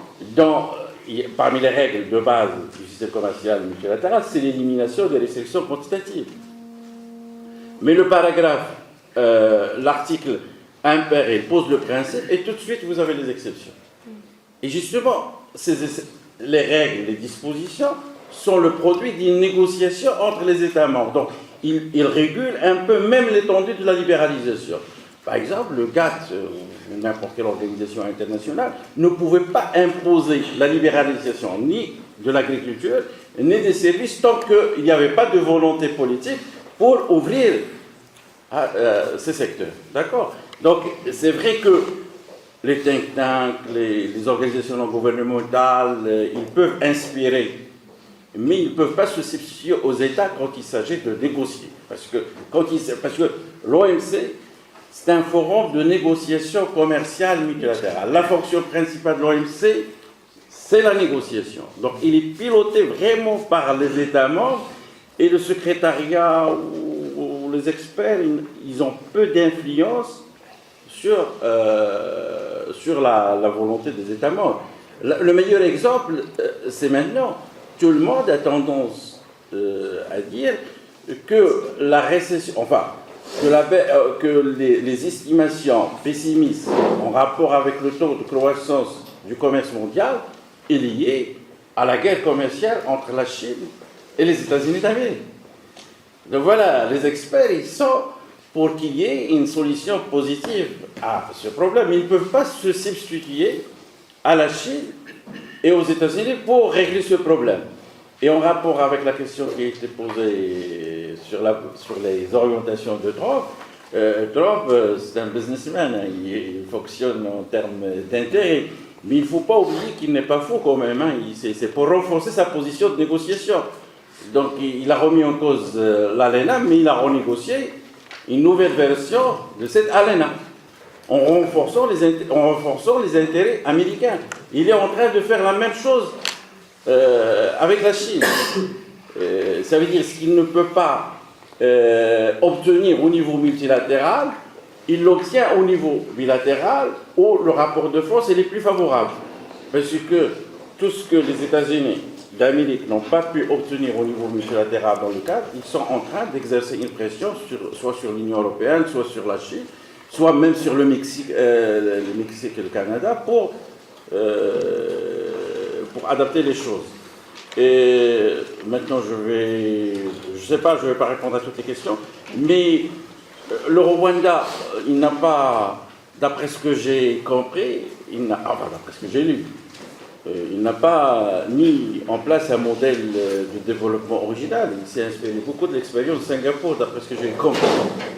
parmi les règles de base du système commercial multilatéral, c'est l'élimination des restrictions quantitatives. Mais le paragraphe, l'article impair, il pose le principe et tout de suite vous avez les exceptions. Et justement, les règles, les dispositions sont le produit d'une négociation entre les États membres. Donc, ils régulent un peu même l'étendue de la libéralisation. Par exemple, le GATT ou n'importe quelle organisation internationale ne pouvait pas imposer la libéralisation ni de l'agriculture ni des services tant qu'il n'y avait pas de volonté politique pour ouvrir ces secteurs. D'accord? Donc, c'est vrai que les think tanks, les organisations non gouvernementales, ils peuvent inspirer, mais ils ne peuvent pas se substituer aux États quand il s'agit de négocier. Parce que l'OMC, c'est un forum de négociation commerciale multilatérale. La fonction principale de l'OMC, c'est la négociation. Donc, il est piloté vraiment par les États membres et le secrétariat ou les experts, ils ont peu d'influence sur la volonté des États membres. Le meilleur exemple, c'est maintenant. Tout le monde a tendance à dire que la récession, que les estimations pessimistes en rapport avec le taux de croissance du commerce mondial est liée à la guerre commerciale entre la Chine et les États-Unis d'Amérique. Donc voilà, les experts, ils sont pour qu'il y ait une solution positive à ce problème. Ils ne peuvent pas se substituer à la Chine et aux États-Unis pour régler ce problème. Et en rapport avec la question qui a été posée sur les orientations de Trump, Trump, c'est un businessman, hein, il fonctionne en termes d'intérêt. Mais il ne faut pas oublier qu'il n'est pas fou quand même. Hein, c'est pour renforcer sa position de négociation. Donc il a remis en cause l'ALENA, mais il a renégocié une nouvelle version de cette ALENA, en renforçant les intérêts américains. Il est en train de faire la même chose avec la Chine. Ça veut dire ce qu'il ne peut pas obtenir au niveau multilatéral, il l'obtient au niveau bilatéral où le rapport de force est le plus favorable. Parce que tout ce que les États-Unis d'Amérique n'ont pas pu obtenir au niveau multilatéral dans le cadre, ils sont en train d'exercer une pression soit sur l'Union européenne, soit sur la Chine, soit même sur le Mexique et le Canada pour adapter les choses. Et maintenant, je ne vais pas répondre à toutes les questions, mais le Rwanda, il n'a pas, d'après ce que j'ai compris, d'après ce que j'ai lu, il n'a pas mis en place un modèle de développement original. Il s'est inspiré beaucoup de l'expérience de Singapour, d'après ce que j'ai compris.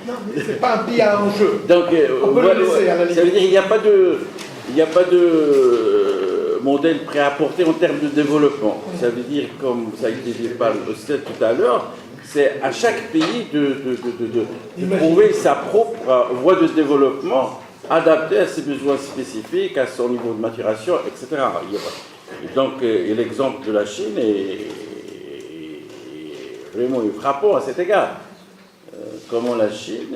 Non, mais c'est pas un pays à enjeu. Donc, on peut le laisser à la limite. Ça veut dire qu'il n'y a pas de modèle prêt à apporter en termes de développement. Ça veut dire, comme ça a été dit par le Stade tout à l'heure, c'est à chaque pays de trouver sa propre voie de développement adaptée à ses besoins spécifiques, à son niveau de maturation, etc. Donc, l'exemple de la Chine est vraiment frappant à cet égard. Comment la Chine,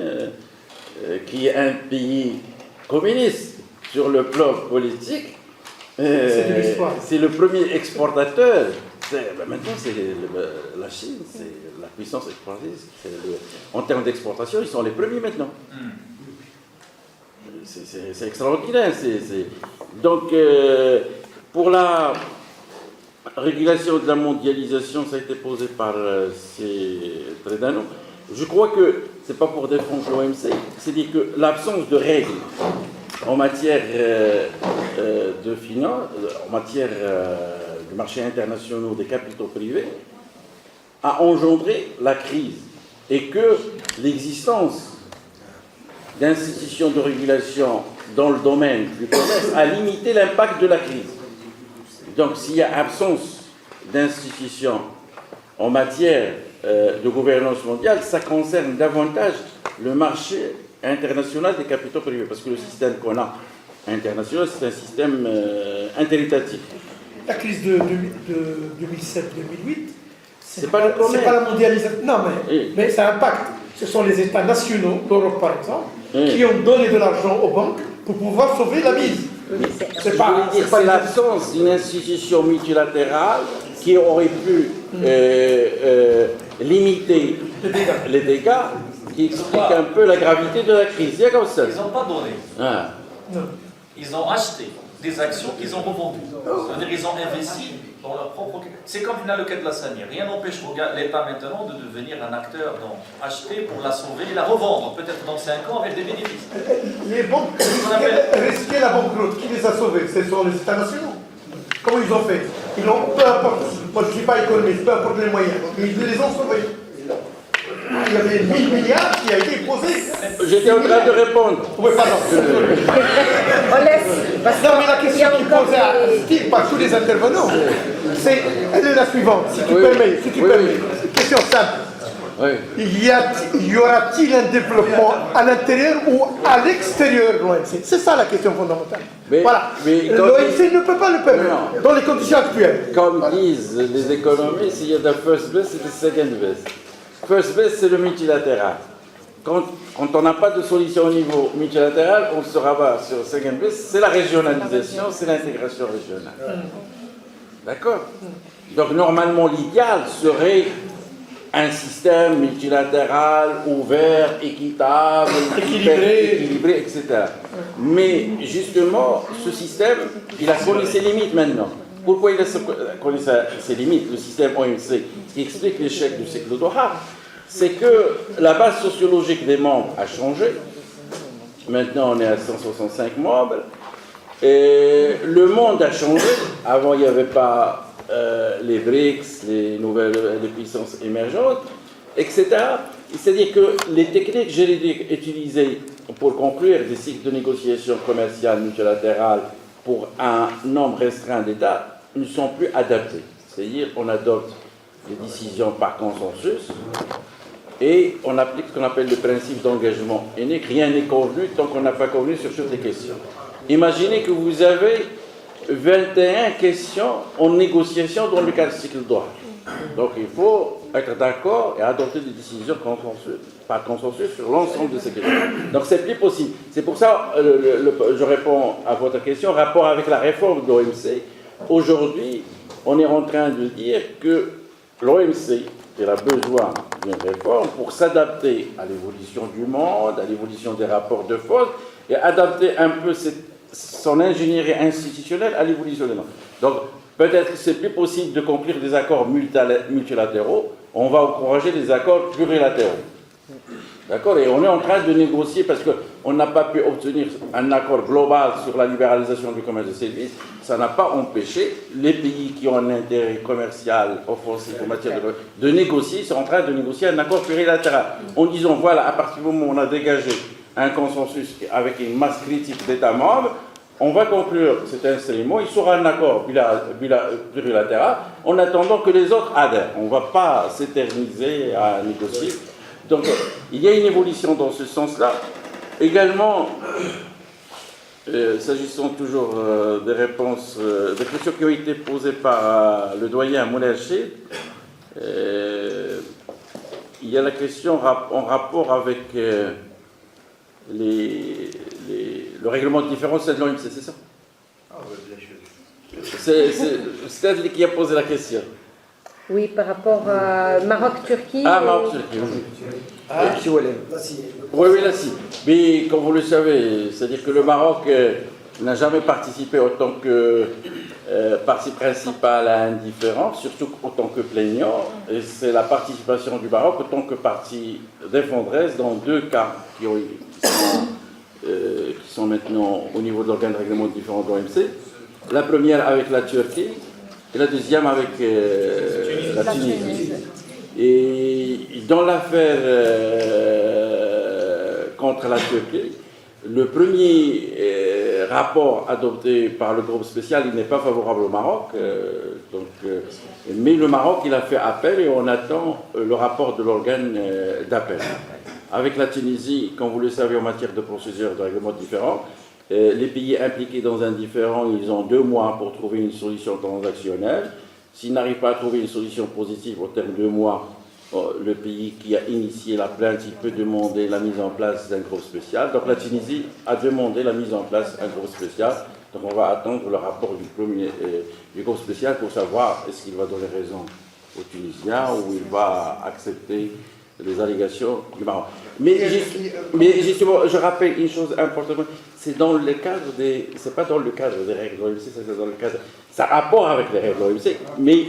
qui est un pays communiste sur le plan politique, c'est le premier exportateur. Maintenant, la Chine, c'est la puissance exportatrice. En termes d'exportation, ils sont les premiers maintenant. C'est extraordinaire. Donc, Pour la régulation de la mondialisation, ça a été posé par Tredano. Je crois que ce n'est pas pour défendre l'OMC, c'est-à-dire que l'absence de règles en matière de finance, en matière du marché international des capitaux privés, a engendré la crise et que l'existence d'institutions de régulation dans le domaine du commerce a limité l'impact de la crise. Donc s'il y a absence d'institutions en matière de gouvernance mondiale, ça concerne davantage le marché international des capitaux privés, parce que le système qu'on a international, c'est un système interétatique. La crise de 2007-2008, c'est pas le commerce. C'est pas la mondialisation. Non, mais ça impacte. Ce sont les États nationaux, l'Europe par exemple, qui ont donné de l'argent aux banques pour pouvoir sauver la mise. C'est l'absence d'une institution multilatérale qui aurait pu limiter les dégâts, qui explique un peu la gravité de la crise. Ils n'ont pas donné. Ah. Ils ont acheté des actions qu'ils ont revendues. C'est-à-dire qu'ils ont investi dans leur propre... C'est comme une allocation de la SAMI. Rien n'empêche l'État maintenant de devenir un acteur, acheter pour la sauver et la revendre, peut-être dans 5 ans avec des bénéfices. Les banques risquaient la banqueroute. Qui les a sauvés? Ce sont les États nationaux. Comment ils ont fait? Ils ont, peu importe, moi je ne suis pas économiste, peu importe les moyens, ils les ont sauvés. Il y avait 1000 milliards qui a été posé. J'étais en train de répondre. Oui, pardon. On laisse. Non, mais la question qui est posée à Steve par tous les intervenants, elle est la suivante, si tu permets. Question simple. Oui. Y aura-t-il un développement à l'intérieur ou à l'extérieur de l'OMC? C'est ça la question fondamentale. Voilà. L'OMC ne peut pas le permettre dans les conditions actuelles. Comme disent les économistes, il y a the first best et the second best. First best, c'est le multilatéral. Quand on n'a pas de solution au niveau multilatéral, on se rabat sur le second best, c'est la régionalisation, c'est l'intégration régionale. D'accord? Donc normalement, l'idéal serait un système multilatéral, ouvert, équitable, équilibré, etc. Mais justement, ce système, il a connu ses limites maintenant. Pourquoi il a connu ses limites, le système OMC? Ce qui explique l'échec du cycle de Doha, c'est que la base sociologique des membres a changé. Maintenant, on est à 165 membres. Et le monde a changé. Avant, il n'y avait pas les BRICS, les puissances émergentes, etc. C'est-à-dire que les techniques juridiques utilisées pour conclure des cycles de négociation commerciale multilatérale pour un nombre restreint d'États ne sont plus adaptées. C'est-à-dire qu'on adopte des décisions par consensus et on applique ce qu'on appelle le principe d'engagement unique. Rien n'est convenu tant qu'on n'a pas convenu sur toutes les questions. Imaginez que vous avez 21 questions en négociation dans le cadre du cycle de Doha. Donc il faut être d'accord et adopter des décisions par consensus sur l'ensemble de ces questions. Donc c'est plus possible. C'est pour ça je réponds à votre question en rapport avec la réforme de l'OMC. Aujourd'hui, on est en train de dire que l'OMC a besoin d'une réforme pour s'adapter à l'évolution du monde, à l'évolution des rapports de force et adapter un peu son ingénierie institutionnelle à l'évolution des monde. Donc peut-être que c'est plus possible de conclure des accords multilatéraux, on va encourager des accords plurilatéraux. D'accord? Et on est en train de négocier parce qu'on n'a pas pu obtenir un accord global sur la libéralisation du commerce de services. Ça n'a pas empêché les pays qui ont un intérêt commercial offensif en matière de négocier. Ils sont en train de négocier un accord plurilatéral. En disant, voilà, à partir du moment où on a dégagé un consensus avec une masse critique d'États membres, on va conclure cet instrument. Il sera un accord plurilatéral en attendant que les autres adhèrent. On ne va pas s'éterniser à négocier. Donc, il y a une évolution dans ce sens-là. Également, s'agissant toujours des réponses, des questions qui ont été posées par le doyen Moulay Rachid, il y a la question en rapport avec le règlement de différence de l'OMC, c'est ça? C'est elle qui a posé la question. Oui, par rapport à Maroc-Turquie. Ah, Maroc-Turquie, oui. Oui, là, si. Mais comme vous le savez, c'est-à-dire que le Maroc n'a jamais participé autant que partie principale à un différend, surtout autant que plaignant, et c'est la participation du Maroc autant que partie défendresse dans 2 cas qui sont maintenant au niveau de l'organe de règlement différent de l'OMC. La première avec la Turquie et la deuxième avec la Tunisie. Et dans l'affaire contre la Turquie, le premier rapport adopté par le groupe spécial, il n'est pas favorable au Maroc, mais le Maroc, il a fait appel et on attend le rapport de l'organe d'appel. Avec la Tunisie, comme vous le savez, en matière de procédure de règlement différent, les pays impliqués dans un différend, ils ont 2 mois pour trouver une solution transactionnelle. S'ils n'arrivent pas à trouver une solution positive au terme de 2 mois, le pays qui a initié la plainte, il peut demander la mise en place d'un groupe spécial. Donc la Tunisie a demandé la mise en place d'un groupe spécial. Donc on va attendre le rapport du groupe spécial pour savoir est-ce qu'il va donner raison aux Tunisiens ou il va accepter les allégations du Maroc. Mais justement, je rappelle une chose importante, c'est dans le cadre c'est pas dans le cadre des règles de l'OMC, c'est dans le cadre, ça a rapport avec les règles de l'OMC, mais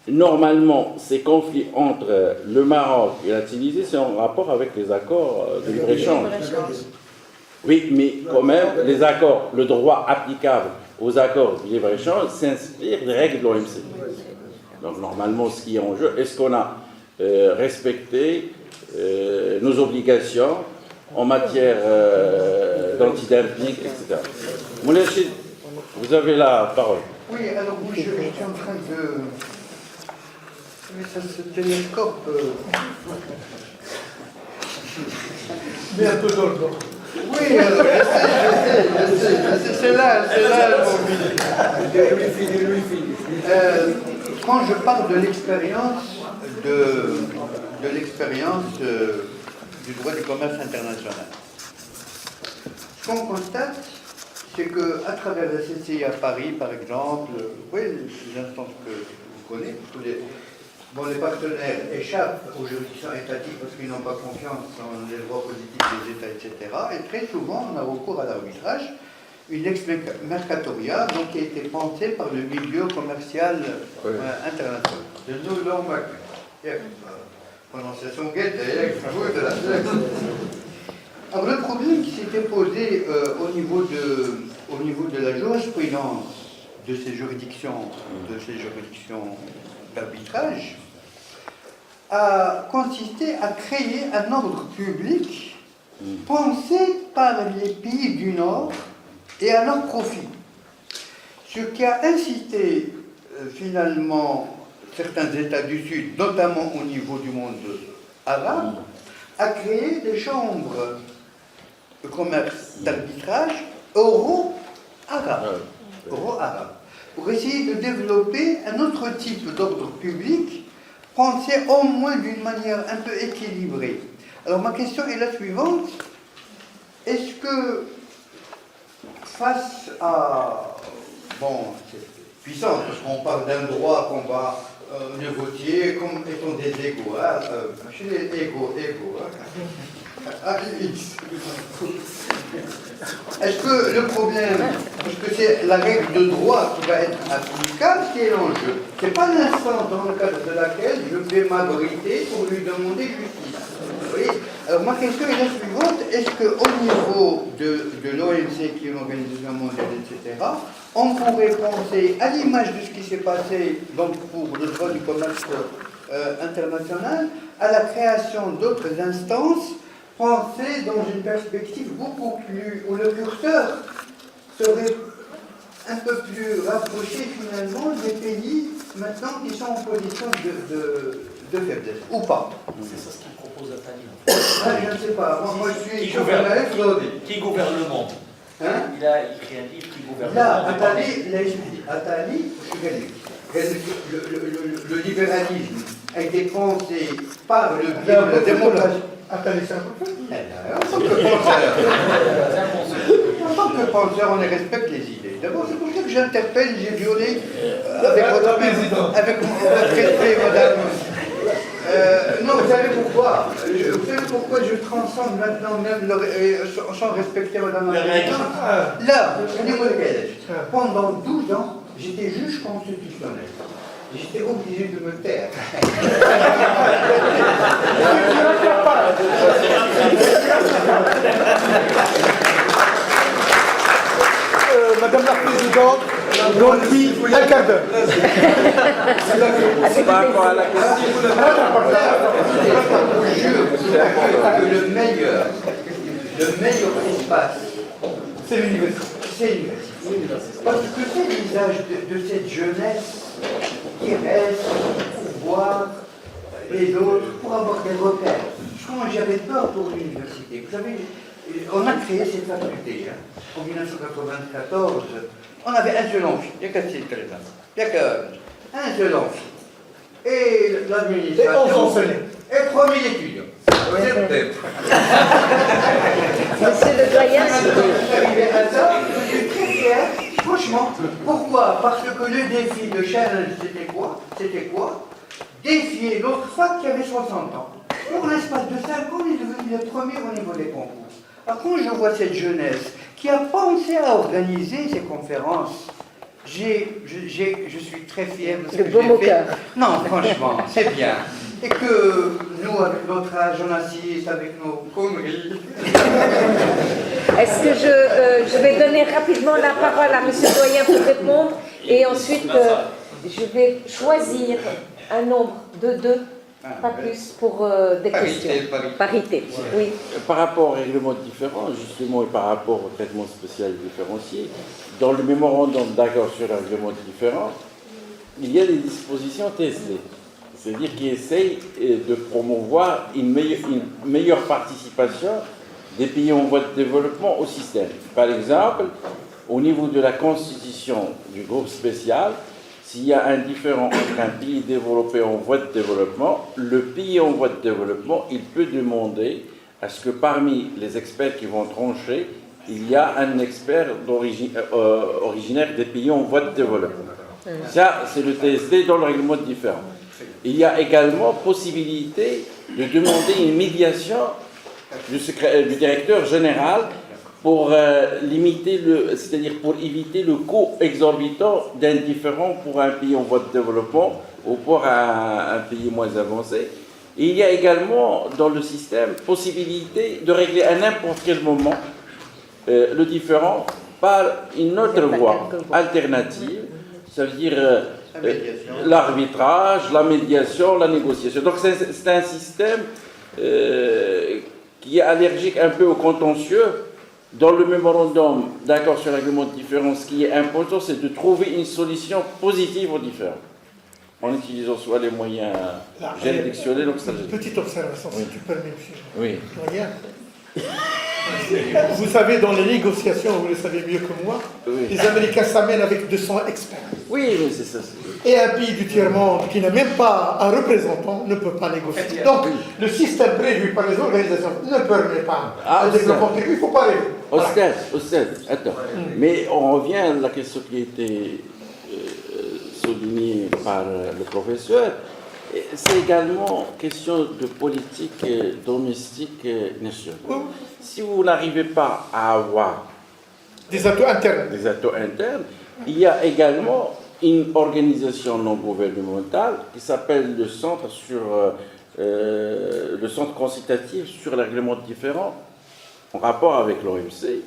normalement, ces conflits entre le Maroc et la Tunisie, c'est en rapport avec les accords de libre-échange. Oui, mais quand même, les accords, le droit applicable aux accords de libre-échange s'inspire des règles de l'OMC. Donc normalement, ce qui est en jeu, est-ce qu'on a respecté nos obligations en matière d'antidumping, etc. Moulay Rachid, vous avez la parole. Oui, alors oui, je suis en train de... Mais ça se télescope... Mais un peu dans le bord. Oui, alors, je sais, c'est là quand je parle de l'expérience du droit du commerce international, ce qu'on constate, c'est qu'à travers la CCI à Paris, par exemple, oui, les instances que vous connaissez, les partenaires échappent aux juridictions étatiques parce qu'ils n'ont pas confiance dans les droits positifs des États, etc. Et très souvent, on a recours à l'arbitrage, une ex mercatoria qui a été pensée par le milieu commercial international. De nous, l'homme, prononciation guette, alors le problème qui s'était posé au niveau de la jurisprudence de ces juridictions d'arbitrage a consisté à créer un ordre public pensé par les pays du Nord et à leur profit. Ce qui a incité finalement certains États du Sud, notamment au niveau du monde arabe, à créer des chambres de commerce d'arbitrage euro-arabes, pour essayer de développer un autre type d'ordre public, pensé au moins d'une manière un peu équilibrée. Alors ma question est la suivante. Est-ce que face à... Bon, c'est puissant, parce qu'on parle d'un droit qu'on va négocier comme étant des égaux. Chez les égaux. Est-ce que le problème, est-ce que c'est la règle de droit qui va être applicable qui est l'enjeu? Ce n'est pas l'instance dans le cadre de laquelle je vais m'abriter pour lui demander justice. Oui. Alors ma question est la suivante, est-ce qu'au niveau de l'OMC, qui est l'Organisation mondiale, etc., on pourrait penser, à l'image de ce qui s'est passé donc, pour le droit du commerce international, à la création d'autres instances pensées dans une perspective beaucoup plus, où le curseur serait un peu plus rapproché finalement des pays maintenant qui sont en position de faiblesse, ou pas. C'est ça ce qu'il propose Attali. Je ne sais pas, moi je suis qui gouverne le monde. Hein? Il écrit un livre qui gouverne Là, le monde. Attali, le libéralisme a été pensé par le biais de la démocratie. Attali, c'est un peu En tant que penseur, on respecte les idées. D'abord, c'est pour ça que j'interpelle, j'ai violé avec votre respect, madame. Non, vous savez pourquoi je transcende maintenant même sans respecter Madame la Présidente. Là, pendant 12 ans, j'étais juge constitutionnel. J'étais obligé de me taire. Madame la Présidente, Rondi, un quart d'heure. Par rapport à la question, Je jure que le meilleur espace, C'est l'université. c'est l'université. Parce que c'est l'usage de cette jeunesse qui reste pour voir les autres, pour avoir des repères. Quand j'avais peur pour l'université, vous savez, on a créé cette faculté. En 1994, on avait un seul amphi. Il n'y a qu'à citer les ans. Il n'y a qu'un seul amphi. Et l'administration. Et 11 enseignants. Et 3000 étudiants. Monsieur le doyen, Arrivé à ça, je suis très fier, franchement. Pourquoi? Parce que le défi de challenge, c'était quoi? Défier l'autre fac qui avait 60 ans. Pour l'espace de 5 ans, on est devenu le premier au niveau des concours. Alors quand je vois cette jeunesse qui a pensé à organiser ces conférences, je suis très fier de ce que j'ai fait. Non, franchement, c'est bien. Et que nous, avec notre âge, on assiste avec nos conneries. est-ce que je vais donner rapidement la parole à Monsieur le doyen pour répondre et ensuite je vais choisir un nombre de 2, pas plus, pour des questions. Parité, oui. par rapport au règlement différent, justement, et par rapport au traitement spécial différencié, dans le mémorandum d'accord sur le règlement différent, il y a des dispositions TSD, c'est-à-dire qui essayent de promouvoir une meilleure participation des pays en voie de développement au système. Par exemple, au niveau de la constitution du groupe spécial, s'il y a un différend entre un pays développé en voie de développement, le pays en voie de développement, il peut demander à ce que parmi les experts qui vont trancher, il y a un expert originaire des pays en voie de développement. Ça, c'est le TSD dans le règlement de différend. Il y a également possibilité de demander une médiation du directeur général pour limiter c'est-à-dire pour éviter le coût exorbitant d'un différend pour un pays en voie de développement ou pour un pays moins avancé. Et il y a également dans le système possibilité de régler à n'importe quel moment le différend par une autre voie alternative, ça veut dire l'arbitrage, la médiation, la négociation. Donc c'est un système qui est allergique un peu au contentieux. Dans le mémorandum d'accord sur le règlement de différend, ce qui est important, c'est de trouver une solution positive aux différends, en utilisant soit les moyens juridictionnels. Donc ça, petite observation, si tu permets, monsieur. Oui. Doyen. Vous savez, dans les négociations, vous le savez mieux que moi, Oui. les Américains s'amènent avec 200 experts. Oui, c'est ça. Et un pays du tiers-monde qui n'a même pas un représentant ne peut pas négocier. Donc, le système prévu par les organisations ne permet pas un développement privé, il ne faut pas rêver. Au stade, attends. Mais on revient à la question qui a été soulignée par le professeur. C'est également question de politique domestique nationale. Si vous n'arrivez pas à avoir des atouts internes, il y a également une organisation non gouvernementale qui s'appelle le Centre consultatif sur les règlements différents en rapport avec l'OMC.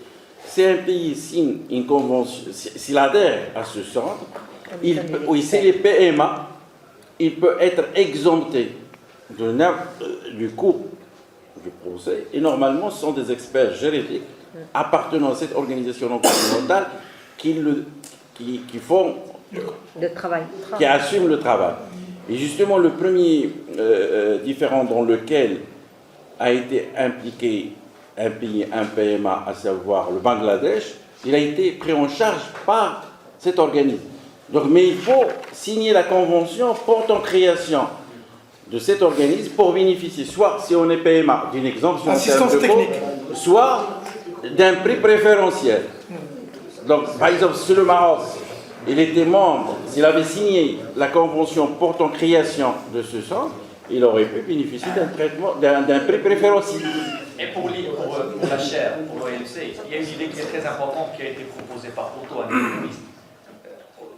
Si un pays signe une convention, s'il adhère à ce centre, c'est les PMA, il peut être exempté du coût du procès. Et normalement, ce sont des experts juridiques appartenant à cette organisation non gouvernementale qui font le travail. Qui assument le travail. Et justement, le premier différend dans lequel a été impliqué un pays, un PMA, à savoir le Bangladesh, il a été pris en charge par cet organisme. Donc, mais il faut signer la convention portant création de cet organisme pour bénéficier, soit si on est PMA, d'une exemption assistance technique, soit d'un prix préférentiel. Donc, par exemple, si le Maroc, il était membre, s'il avait signé la convention portant création de ce centre, il aurait pu bénéficier d'un traitement, d'un prix préférentiel. Et pour la chaire, pour l'OMC, il y a une idée qui est très importante qui a été proposée par Otto, un économiste.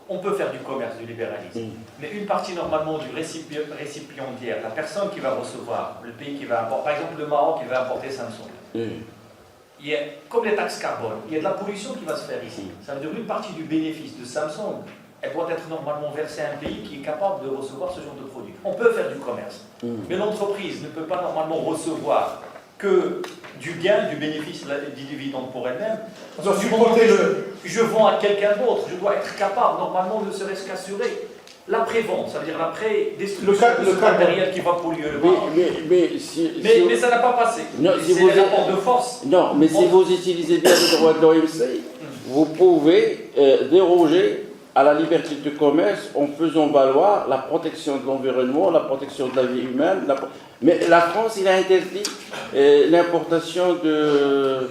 On peut faire du commerce, du libéralisme, mais une partie normalement du récipiendaire, la personne qui va recevoir, le pays qui va importer, par exemple le Maroc qui va importer Samsung, il y a, comme les taxes carbone, il y a de la pollution qui va se faire ici. Ça veut dire une partie du bénéfice de Samsung, elle doit être normalement versée à un pays qui est capable de recevoir ce genre de produit. On peut faire du commerce, mais l'entreprise ne peut pas normalement recevoir que du gain, du bénéfice, du dividende pour elle-même. Je vends à quelqu'un d'autre, je dois être capable normalement de serait-ce qu'assurer l'après-vente, ça veut dire l'après-destruction de ce matériel qui va polluer le Maroc. Mais ça n'a pas passé. C'est les rapports de force. Non, mais si vous utilisez bien le droit de l'OMC, vous pouvez déroger à la liberté de commerce en faisant valoir la protection de l'environnement, la protection de la vie humaine. Mais la France, il a interdit l'importation de...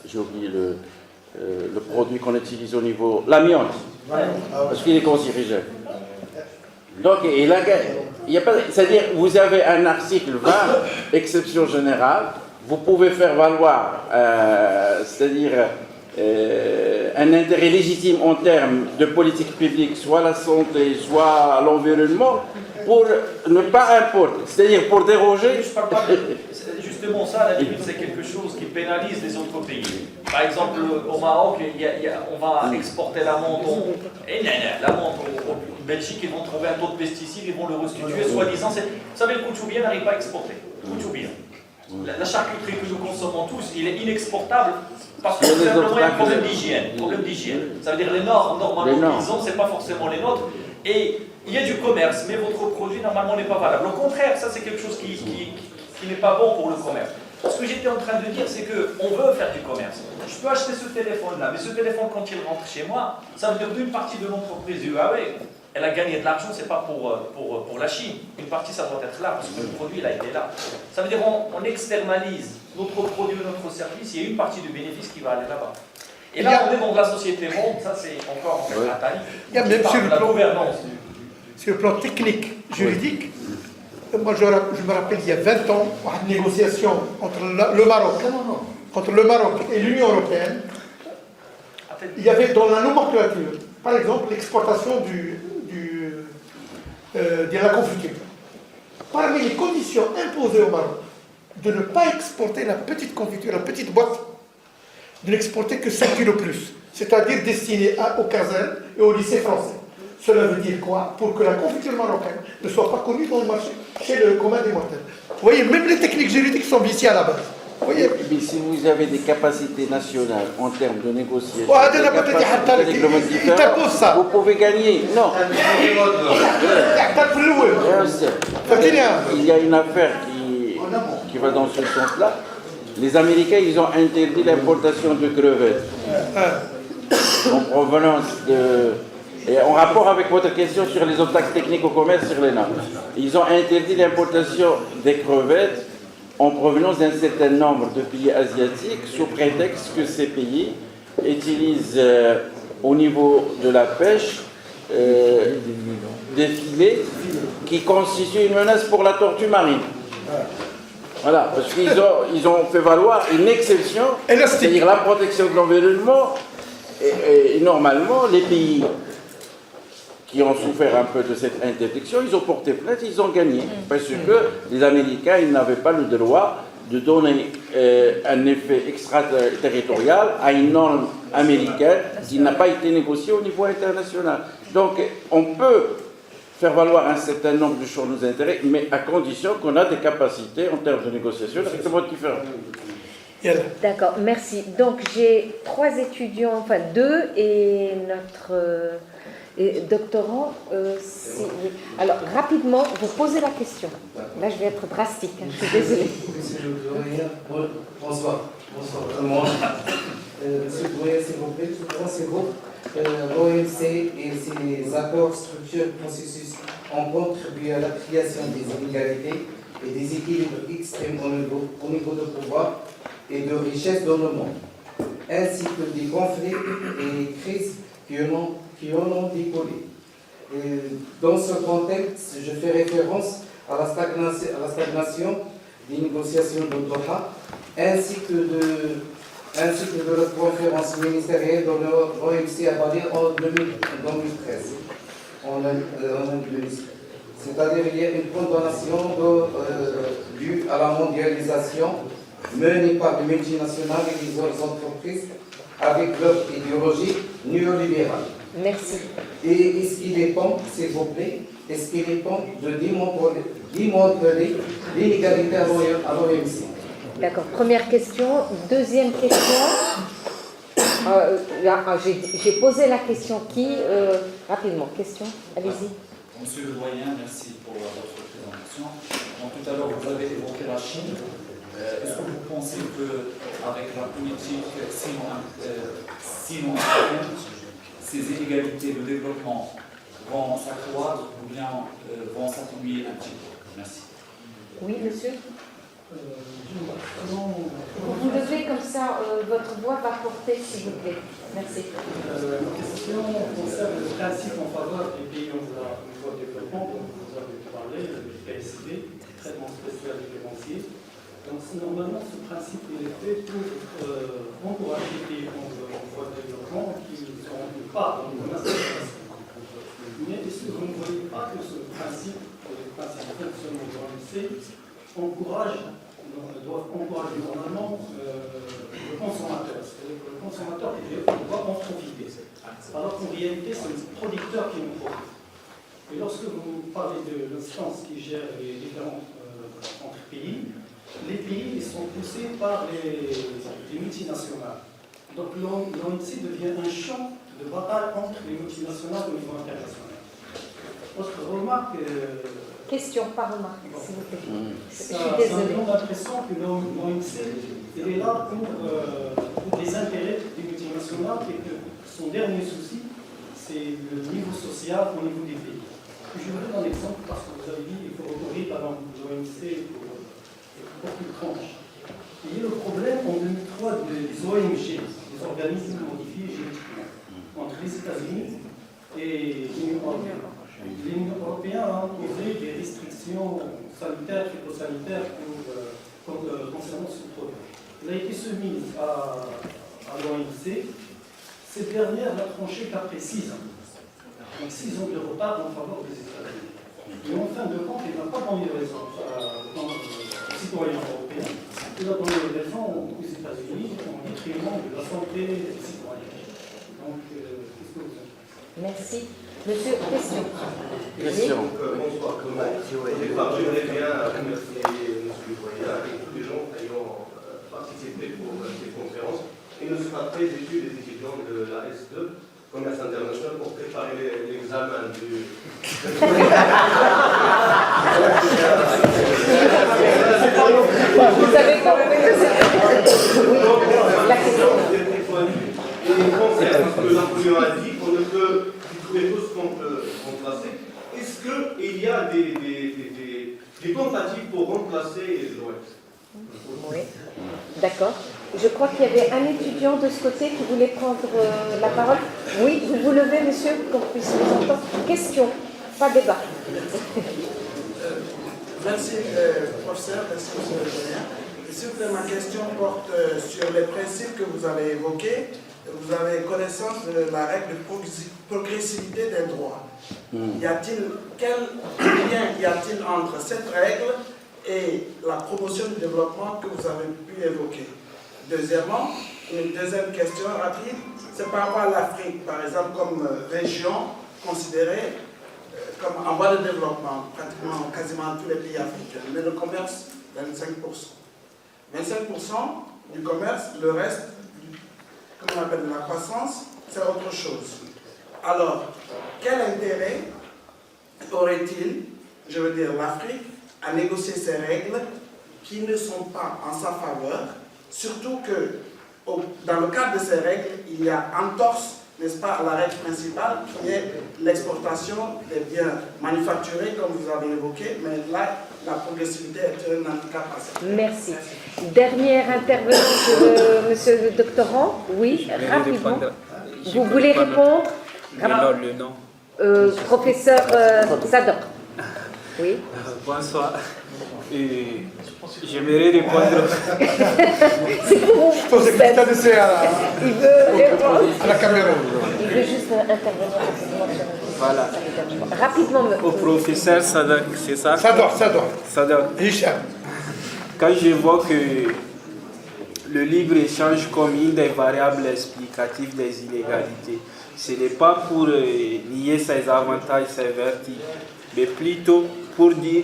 j'ai oublié le produit qu'on utilise au niveau... l'amiante, parce qu'il est cancérigène. Donc, il y a pas... C'est-à-dire, vous avez un article 20, exception générale, vous pouvez faire valoir, c'est-à-dire... un intérêt légitime en termes de politique publique, soit la santé, soit l'environnement, pour ne pas importer, c'est-à-dire pour déroger. Je parle pas justement ça, à la limite, c'est quelque chose qui pénalise les autres pays. Par exemple, au Maroc, on va exporter l'amande en Belgique, ils vont trouver un taux de pesticides, ils vont le restituer, soi-disant. Vous savez, le couchoubien n'arrive pas à exporter. Couchoubien. La charcuterie que nous consommons tous, il est inexportable parce que c'est simplement un problème d'hygiène. Ça veut dire les normes normalement qu'ils ont, ce n'est pas forcément les nôtres. Et il y a du commerce, mais votre produit normalement n'est pas valable. Au contraire, ça c'est quelque chose qui n'est pas bon pour le commerce. Ce que j'étais en train de dire, c'est qu'on veut faire du commerce. Je peux acheter ce téléphone-là, mais ce téléphone, quand il rentre chez moi, ça veut dire qu'une partie de l'entreprise Huawei, elle a gagné de l'argent, c'est pas pour la Chine. Une partie, ça doit être là, parce que le produit, il a été là. Ça veut dire qu'on externalise notre produit, notre service, il y a une partie du bénéfice qui va aller là-bas. Et là, on est dans la société monde, ça c'est encore en fait Nathalie. Il y a même sur la gouvernance. Sur le plan technique, juridique, moi je me rappelle il y a 20 ans, une négociation entre le Maroc et l'Union européenne. Il y avait dans la nomenclature, par exemple, l'exportation de la confiture. Parmi les conditions imposées au Maroc, de ne pas exporter la petite confiture, la petite boîte, de n'exporter que 5 kilos plus, c'est-à-dire destinée aux casernes et aux lycées français. Cela veut dire quoi? Pour que la confiture marocaine ne soit pas connue dans le marché, chez le commun des mortels. Vous voyez, même les techniques juridiques sont viciées à la base. Vous voyez? Mais si vous avez des capacités nationales en termes de négociation, vous pouvez gagner. Non. Il y a une affaire qui va dans ce sens-là. Les Américains, ils ont interdit l'importation de crevettes en provenance de... Et en rapport avec votre question sur les obstacles techniques au commerce sur les normes, ils ont interdit l'importation des crevettes en provenance d'un certain nombre de pays asiatiques sous prétexte que ces pays utilisent au niveau de la pêche des filets qui constituent une menace pour la tortue marine. Voilà, parce qu'ils ont fait valoir une exception, c'est-à-dire la protection de l'environnement. Et normalement, les pays qui ont souffert un peu de cette interdiction, ils ont porté plainte, ils ont gagné. Parce que les Américains, ils n'avaient pas le droit de donner un effet extraterritorial à une norme américaine qui n'a pas été négociée au niveau international. Donc, on peut faire valoir un certain nombre de choses nos intérêts, mais à condition qu'on a des capacités en termes de négociation strictement différentes. D'accord, merci. Donc, j'ai 3 étudiants, enfin 2, et notre... doctorant, oui. Alors, rapidement, vous posez la question. Là, je vais être drastique, hein, je suis désolée. Monsieur le doyen, bonsoir. Bonsoir tout le monde. Monsieur le doyen, s'il vous plaît, je pense que l'OMC et ses accords structurent le processus ont contribué à la création des inégalités et des équilibres extrêmes au niveau de pouvoir et de richesse dans le monde, ainsi que des conflits et des crises qui en ont découlé. Et dans ce contexte, je fais référence à la stagnation des négociations de Doha, ainsi que de la conférence ministérielle de l'OMC à Bali en 2013. C'est-à-dire qu'il y a une condamnation due à la mondialisation menée par les multinationales et les autres entreprises avec leur idéologie néolibérale. Merci. Et est-ce qu'il est temps, s'il vous plaît, est-ce qu'il est temps de démanteler l'inégalité à l'OMC? D'accord, première question. Deuxième question. J'ai posé la question qui rapidement, question, allez-y. Monsieur le doyen, merci pour votre présentation. Donc, tout à l'heure, vous avez évoqué la Chine. Est-ce que vous pensez qu'avec la politique sino-africaine, ces inégalités de développement vont s'accroître ou bien vont s'atténuer un petit peu? Merci. Oui, monsieur. Vous levez comme ça, votre voix va porter, s'il vous plaît. Merci. La question concerne le principe en faveur des pays en voie de développement, dont vous avez parlé, le PSD, traitement spécial du financier. Donc, normalement, ce principe il est fait pour encourager les pays en voie de développement qui ne sont pas dans le commerce. Mais est-ce que vous ne voyez pas que ce principe, le principe de fonctionnement de l'OMC, doit encourager normalement le consommateur? C'est-à-dire que le consommateur doit en profiter. Alors qu'en réalité, c'est le producteur qui en profite. Et lorsque vous parlez de l'instance qui gère les différents entre pays, les pays ils sont poussés par les multinationales. Donc l'OMC devient un champ de bataille entre les multinationales au niveau international. Autre remarque. Question, pas remarque, s'il vous plaît. Je suis Ça désolée. donne l'impression que l'OMC est là pour les intérêts des multinationales et que son dernier souci, c'est le niveau social au niveau des pays. Je vous donne un exemple parce que vous avez dit qu'il faut recourir à l'OMC pour qu'il tranche. Il y a le problème en 2003 des OMG, des organismes modifiés génétiquement, entre les États-Unis et l'Union européenne. L'Union européenne a imposé des restrictions sanitaires, phytosanitaires concernant ce produit. Il a été soumis à l'OMC. Cette dernière n'a tranché qu'après 6 ans. Donc 6 ans de retard en faveur des États-Unis. Mais en fin de compte, il n'a pas donné raison aux citoyens européens. Il a donné raison aux États-Unis au détriment de la santé des citoyens. Donc, qu'est-ce que vous en dites? Merci. Monsieur, question. Question. Bonsoir, comment au départ, j'aimerais bien remercier M. le doyen et tous les gens qui ont participé pour cette conférence. Et nous sommes très déçus des étudiants de la S2, Commerce International, pour préparer l'examen du. Vous avez compris que c'est la question. Et concernant ce que Napoléon a dit, on ne peut tous remplacer. Est-ce qu'il y a des tentatives pour remplacer l'OMC? Oui, d'accord. Je crois qu'il y avait un étudiant de ce côté qui voulait prendre la parole. Oui, vous vous levez, monsieur, pour qu'on puisse vous entendre. Question, pas débat. Merci, professeur. Merci, monsieur le doyen. S'il vous plaît, ma question porte sur les principes que vous avez évoqués. Vous avez connaissance de la règle de progressivité des droits. Quel lien y a-t-il entre cette règle et la promotion du développement que vous avez pu évoquer? Deuxièmement, une deuxième question rapide, c'est par rapport à l'Afrique, par exemple, comme région considérée comme en voie de développement, pratiquement quasiment tous les pays africains, mais le commerce, 25%. 25% du commerce, le reste, comme on appelle la croissance, c'est autre chose. Alors, quel intérêt aurait-il, je veux dire l'Afrique, à négocier ces règles qui ne sont pas en sa faveur, surtout que dans le cadre de ces règles, il y a entorse, n'est-ce pas, à la règle principale qui est l'exportation des biens manufacturés, comme vous avez évoqué, mais là, la progressivité est un handicap à ça. Merci. Dernière intervention de monsieur le doctorant. Oui, rapidement. Vous voulez répondre? Le nom. Professeur Sadok. Oui. Bonsoir. J'aimerais répondre. C'est pour vous. Il veut à la caméra. Il veut juste intervenir rapidement sur Voilà. rapidement. Au professeur Sadok, c'est ça? Sadok. Quand je vois que le libre-échange comme une des variables explicatives des inégalités, ce n'est pas pour nier ses avantages, ses vertus, mais plutôt pour dire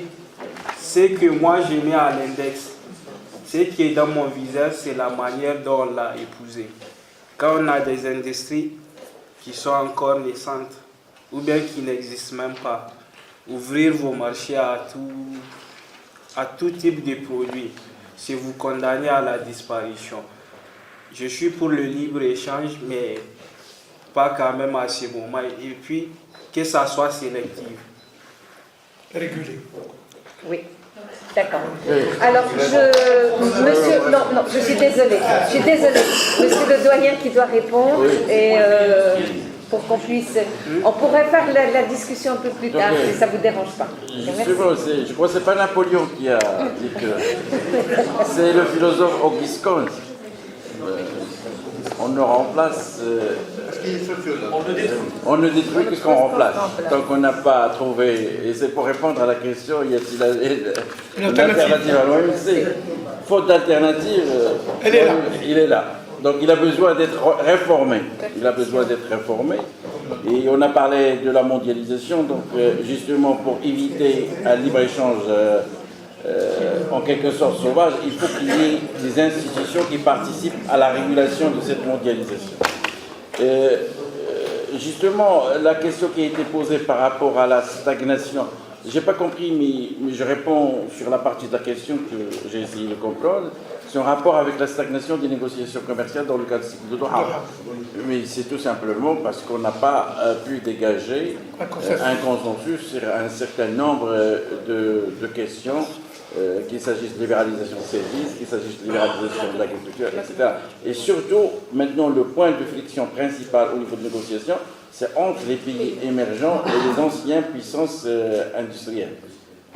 ce que moi je mets à l'index. Ce qui est dans mon visage, c'est la manière dont on l'a épousé. Quand on a des industries qui sont encore naissantes, ou bien qui n'existent même pas, ouvrir vos marchés à tout type de produits, c'est vous condamner à la disparition. Je suis pour le libre-échange, mais pas quand même à ce moment. Et puis, que ça soit sélectif. Régulé. Oui. D'accord. Alors, monsieur, non, je suis désolée. Monsieur le doyen qui doit répondre, et pour qu'on puisse... On pourrait faire la discussion un peu plus tard, si ça ne vous dérange pas. Je crois que ce n'est pas Napoléon qui a dit que... C'est le philosophe Auguste Comte. On ne remplace... On ne détruit que ce qu'on remplace. Tant qu'on n'a pas trouvé... Et c'est pour répondre à la question, y a-t-il une alternative à l'OMC? Faute d'alternative, il est là. Donc il a besoin d'être réformé. Et on a parlé de la mondialisation, donc justement pour éviter un libre-échange en quelque sorte sauvage, il faut qu'il y ait des institutions qui participent à la régulation de cette mondialisation. Justement, la question qui a été posée par rapport à la stagnation, je n'ai pas compris, mais je réponds sur la partie de la question que j'ai essayé de comprendre. C'est en rapport avec la stagnation des négociations commerciales dans le cadre du cycle de Doha. Mais c'est tout simplement parce qu'on n'a pas pu dégager un consensus sur un certain nombre de questions, qu'il s'agisse de libéralisation de services, qu'il s'agisse de libéralisation de l'agriculture, etc. Et surtout, maintenant, le point de friction principal au niveau de négociation, c'est entre les pays émergents et les anciennes puissances industrielles.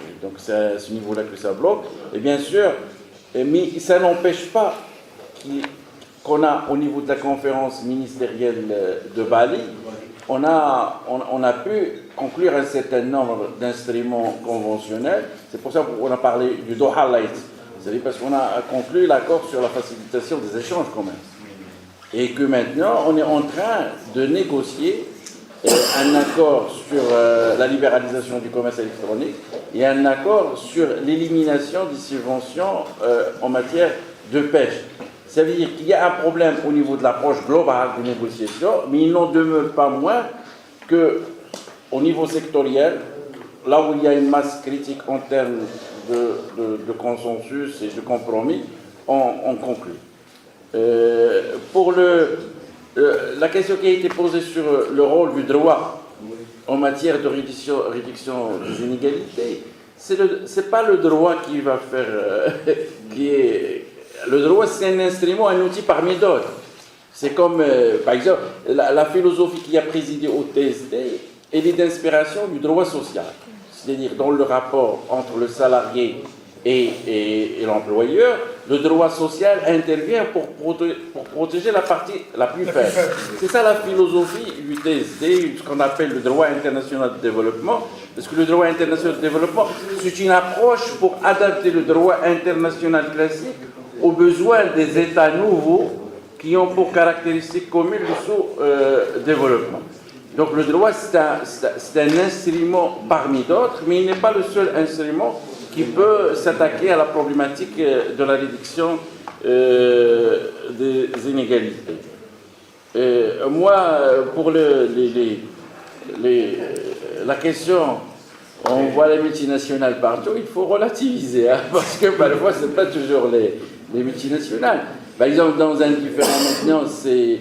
Et donc c'est à ce niveau-là que ça bloque. Et bien sûr, mais ça n'empêche pas qu'on a, au niveau de la conférence ministérielle de Bali, on a pu conclure un certain nombre d'instruments conventionnels. C'est pour ça qu'on a parlé du Doha Light. C'est-à-dire parce qu'on a conclu l'accord sur la facilitation des échanges quand même. Et que maintenant, on est en train de négocier un accord sur la libéralisation du commerce électronique et un accord sur l'élimination des subventions en matière de pêche. Ça veut dire qu'il y a un problème au niveau de l'approche globale des négociations, mais il n'en demeure pas moins qu'au niveau sectoriel, là où il y a une masse critique en termes de consensus et de compromis, on conclut. Pour la question qui a été posée sur le rôle du droit en matière de réduction des inégalités, c'est pas le droit qui va faire... le droit, c'est un instrument, un outil parmi d'autres. C'est comme, par exemple, la philosophie qui a présidé au TSD, elle est d'inspiration du droit social. C'est-à-dire, dans le rapport entre le salarié et l'employeur, le droit social intervient pour protéger la partie la plus faible. C'est ça la philosophie du TSD, ce qu'on appelle le droit international de développement, parce que le droit international de développement, c'est une approche pour adapter le droit international classique aux besoins des États nouveaux qui ont pour caractéristique commune le sous-développement. Donc le droit, c'est un instrument parmi d'autres, mais il n'est pas le seul instrument qui peut s'attaquer à la problématique de la réduction des inégalités. Moi, pour la question, on voit les multinationales partout, il faut relativiser, hein, parce que parfois, ce n'est pas toujours les multinationales. Par exemple, dans un différent maintenant, ce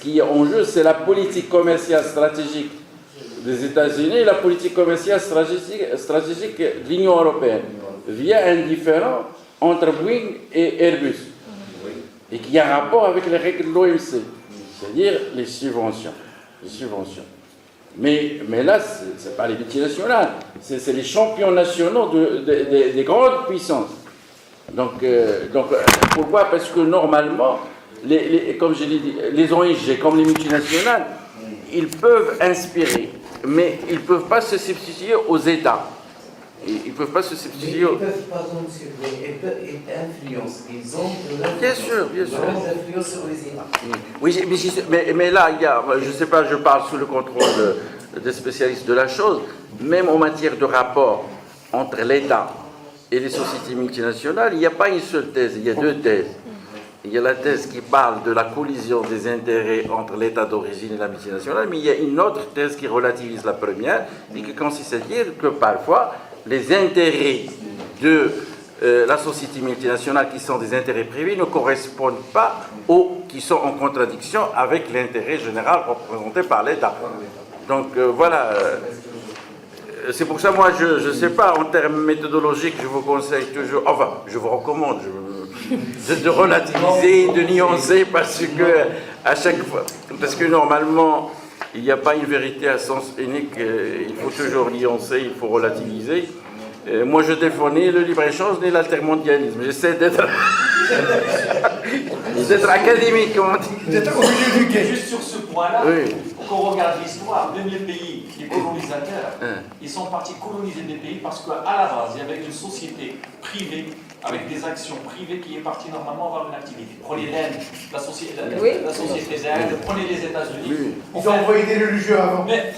qui est en jeu, c'est la politique commerciale stratégique des États-Unis et la politique commerciale stratégique de l'Union européenne, via un différend entre Boeing et Airbus, et qui a rapport avec les règles de l'OMC, c'est-à-dire les subventions. Mais là, ce n'est pas les multinationales, c'est les champions nationaux des grandes puissances. Donc, pourquoi? Parce que normalement, comme je l'ai dit, les ONG, comme les multinationales, ils peuvent inspirer, mais ils ne peuvent pas se substituer aux États. Ils ne peuvent pas se substituer aux... Ils peuvent, pardon, monsieur, ils peuvent influencer. Ils ont de l'influence. Bien sûr, bien sûr. L'influence sur les États. Oui, mais là, il y a, je ne sais pas, je parle sous le contrôle des spécialistes de la chose, même en matière de rapport entre l'État et les sociétés multinationales, il n'y a pas une seule thèse, il y a deux thèses. Il y a la thèse qui parle de la collision des intérêts entre l'État d'origine et la multinationale, mais il y a une autre thèse qui relativise la première et qui consiste à dire que parfois les intérêts de la société multinationale qui sont des intérêts privés ne correspondent pas ou qui sont en contradiction avec l'intérêt général représenté par l'État. Donc voilà. C'est pour ça, moi, je ne sais pas, en termes méthodologiques, je vous conseille toujours, enfin, je vous recommande de relativiser, de nuancer, parce que à chaque fois, parce que normalement, il n'y a pas une vérité à sens unique, il faut toujours nuancer, il faut relativiser. Moi, je défends ni le libre-échange ni l'altermondialisme. J'essaie d'être académique, comme on dit. Juste sur ce point-là, oui. Quand on regarde l'histoire, même les pays, les colonisateurs, ils sont partis coloniser des pays parce qu'à la base, il y avait une société privée, avec des actions privées qui est partie normalement avoir une activité. Prenez l'Inde, la société d'Inde, prenez les États-Unis. Ils ont envoyé des religieux avant. Mais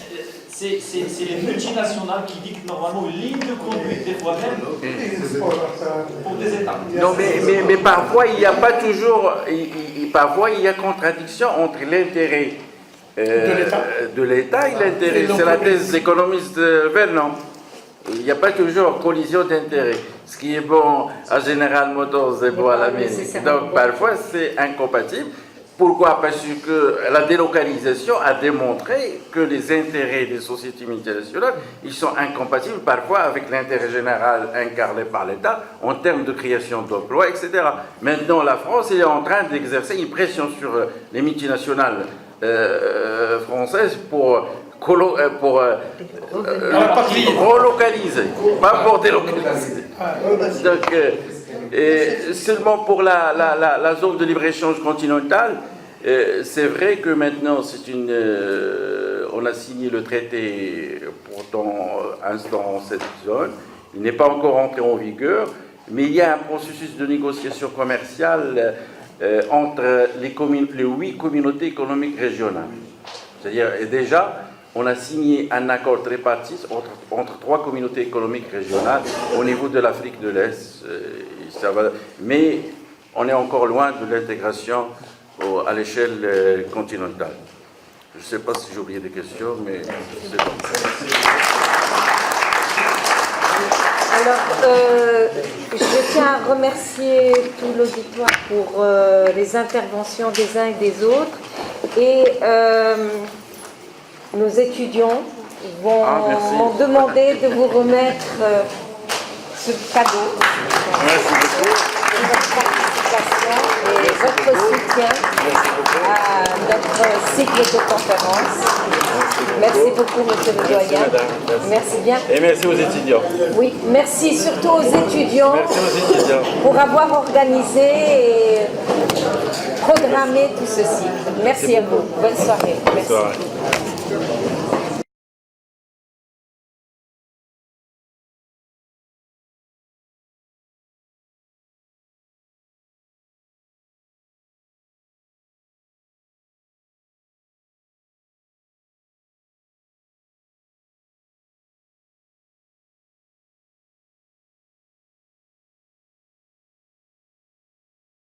c'est les multinationales qui dictent normalement une ligne de conduite des fois même pour des États. Non, mais parfois, il n'y a pas toujours... Parfois, il y a contradiction entre l'intérêt de l'État et l'intérêt. C'est la thèse économiste Vernon. Il n'y a pas toujours collision d'intérêts. Ce qui est bon à General Motors est bon à la mine. Donc parfois c'est incompatible. Pourquoi? Parce que la délocalisation a démontré que les intérêts des sociétés multinationales, ils sont incompatibles parfois avec l'intérêt général incarné par l'État en termes de création d'emplois, etc. Maintenant, la France est en train d'exercer une pression sur les multinationales françaises pour relocaliser, pas pour délocaliser. Donc, seulement pour la zone de libre-échange continentale, c'est vrai que maintenant, on a signé le traité pourtant instaurant cette zone. Il n'est pas encore entré en vigueur, mais il y a un processus de négociation commerciale entre les 8 communautés économiques régionales. C'est-à-dire, déjà, on a signé un accord tripartite entre 3 communautés économiques régionales au niveau de l'Afrique de l'Est. Mais on est encore loin de l'intégration à l'échelle continentale. Je ne sais pas si j'ai oublié des questions, mais c'est bon. Alors, je tiens à remercier tout l'auditoire pour les interventions des uns et des autres. Et nos étudiants m'ont demandé de vous remettre ce cadeau. Merci beaucoup. Votre participation et votre soutien à notre cycle de conférences. Merci beaucoup, monsieur le doyen. Merci bien. Et merci aux étudiants. Oui, merci surtout aux étudiants, merci aux étudiants pour avoir organisé et programmé tout ceci. Merci à vous. Bonne soirée. Bonne soirée.